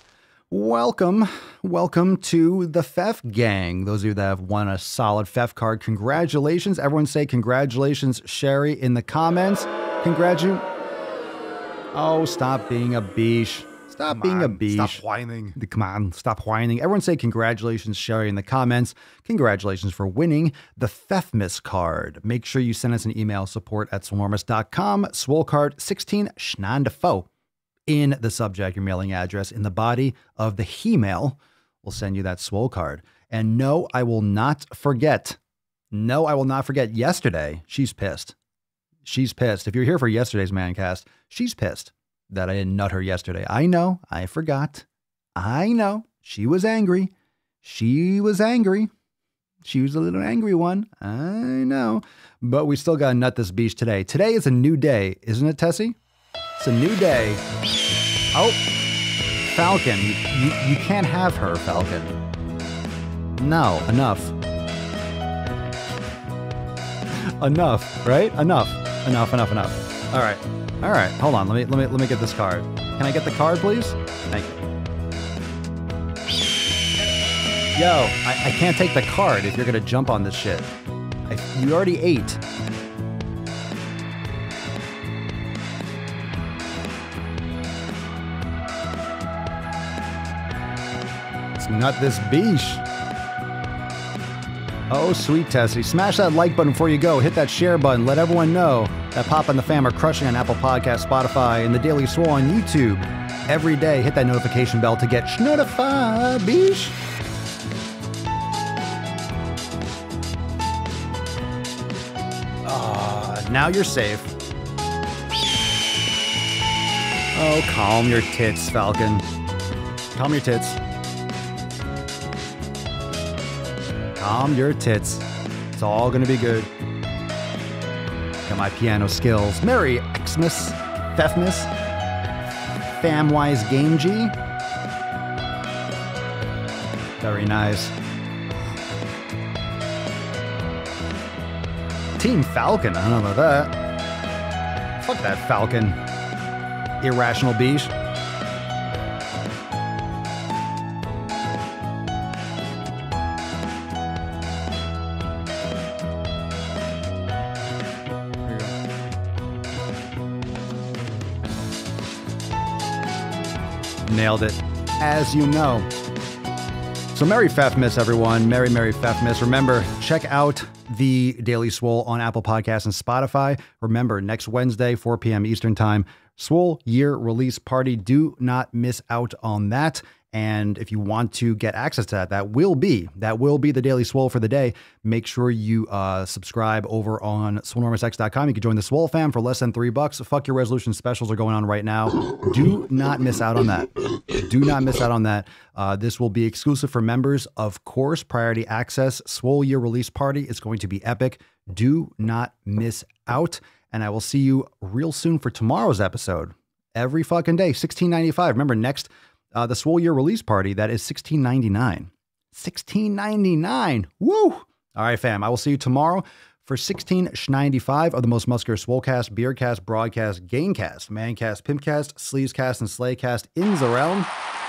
Welcome. Welcome to the Fef gang. Those of you that have won a solid Fef card, congratulations. Everyone say congratulations, Sherry, in the comments. Oh, stop being a beesh. Stop being a beesh. Stop whining. Come on, stop whining. Everyone say congratulations, Sherry, in the comments. Congratulations for winning the FEFmas card. Make sure you send us an email, support@swolenormous.com. Swole card 16 schnandefo. In the subject, your mailing address. In the body of the email, we'll send you that Swole card. And no, I will not forget. No, I will not forget. Yesterday, she's pissed. She's pissed. If you're here for yesterday's Mancast, she's pissed that I didn't nut her yesterday. I know. I forgot. I know. She was angry. She was angry. She was a little angry one. I know. But we still got to nut this beach today. Today is a new day, isn't it, Tessie? It's a new day. Oh, Falcon. You can't have her, Falcon. No, enough. Enough, right? Enough. All right. All right, hold on. Let me get this card. Can I get the card, please? Thank you. Yo, I can't take the card if you're gonna jump on this shit. You already ate. Let's nut this beesh. Oh, sweet Tessie. Smash that like button before you go. Hit that share button. Let everyone know that Pop and the Fam are crushing on Apple Podcasts, Spotify, and the Daily Swole on YouTube. Every day, hit that notification bell to get notified, beesh. Now you're safe. Oh, calm your tits, Falcon. Calm your tits. Calm your tits. It's all gonna be good. Got my piano skills. Merry Xmas, FEFmas, Famwise Game G. Very nice. Team Falcon, I don't know about that. Fuck that Falcon. Irrational beast. Nailed it, as you know. So Merry FEFmas, everyone. Merry FEFmas. Remember, check out the Daily Swole on Apple Podcasts and Spotify. Remember, next Wednesday, 4 p.m. Eastern Time, Swole Year Release Party. Do not miss out on that. And if you want to get access to that, that will be the Daily Swole for the day. Make sure you subscribe over on SwoleNormousX.com. You can join the SwoleFam for less than $3. Fuck your resolution specials are going on right now. Do not miss out on that. Do not miss out on that. This will be exclusive for members, of course. Priority access. Swole Year Release Party is going to be epic. Do not miss out. And I will see you real soon for tomorrow's episode. Every fucking day, $16.95. Remember, next the Swole Year Release Party, that is $16.99. $16.99. Woo! All right, fam. I will see you tomorrow for $16.95 of the most muscular Swolecast, Beardcast, Broadcast, Gamecast, Mancast, Pimpcast, Sleevescast, and Slaycast in the realm.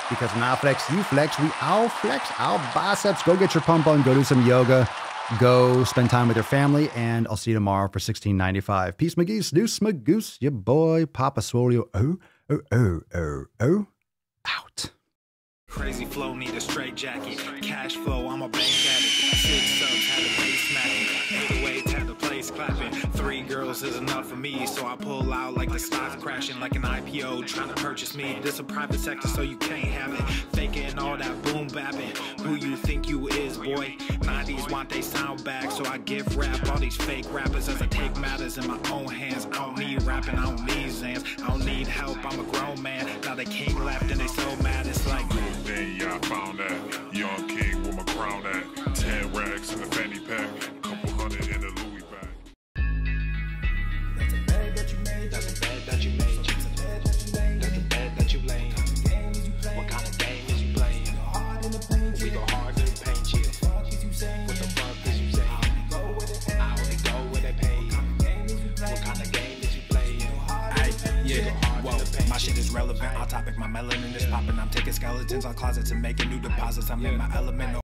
Because when I flex, you flex, we all flex our biceps. Go get your pump on, go do some yoga, go spend time with your family, and I'll see you tomorrow for $16.95. Peace, McGeese, deuce, magoose, your boy, Papa Swolio. Out. Crazy flow, need a straight jacket. Cash flow, I'm a bank addict. 6 subs, had the bass smacking. 808, had the place clapping. 3 girls is enough for me, so I pull out like the stocks crashing, like an IPO trying to purchase me. This a private sector, so you can't have it. Faking all that boom bapping. Who you think you is, boy? 90s want they sound back, so I give rap all these fake rappers as I take matters in my own hands. I don't need rapping, I don't need Zans, I don't need help. I'm a grown man. Now they king left and they so mad. It's like. Yeah, I found that young king with my crown at 10 racks in the fanny pack, couple hundred in the Louis bag. That's a bed that you made. That's a bed that you made. That's a bed that you laid. What kind of game is you playing? We go hard in the paint you. What the fuck is you saying? I only go where they pay. What kind of game is you playing? Yeah, whoa, my shit is relevant. Our topic, my melanin is popping. I'm taking skeletons out closets and making new deposits. I'm in my element.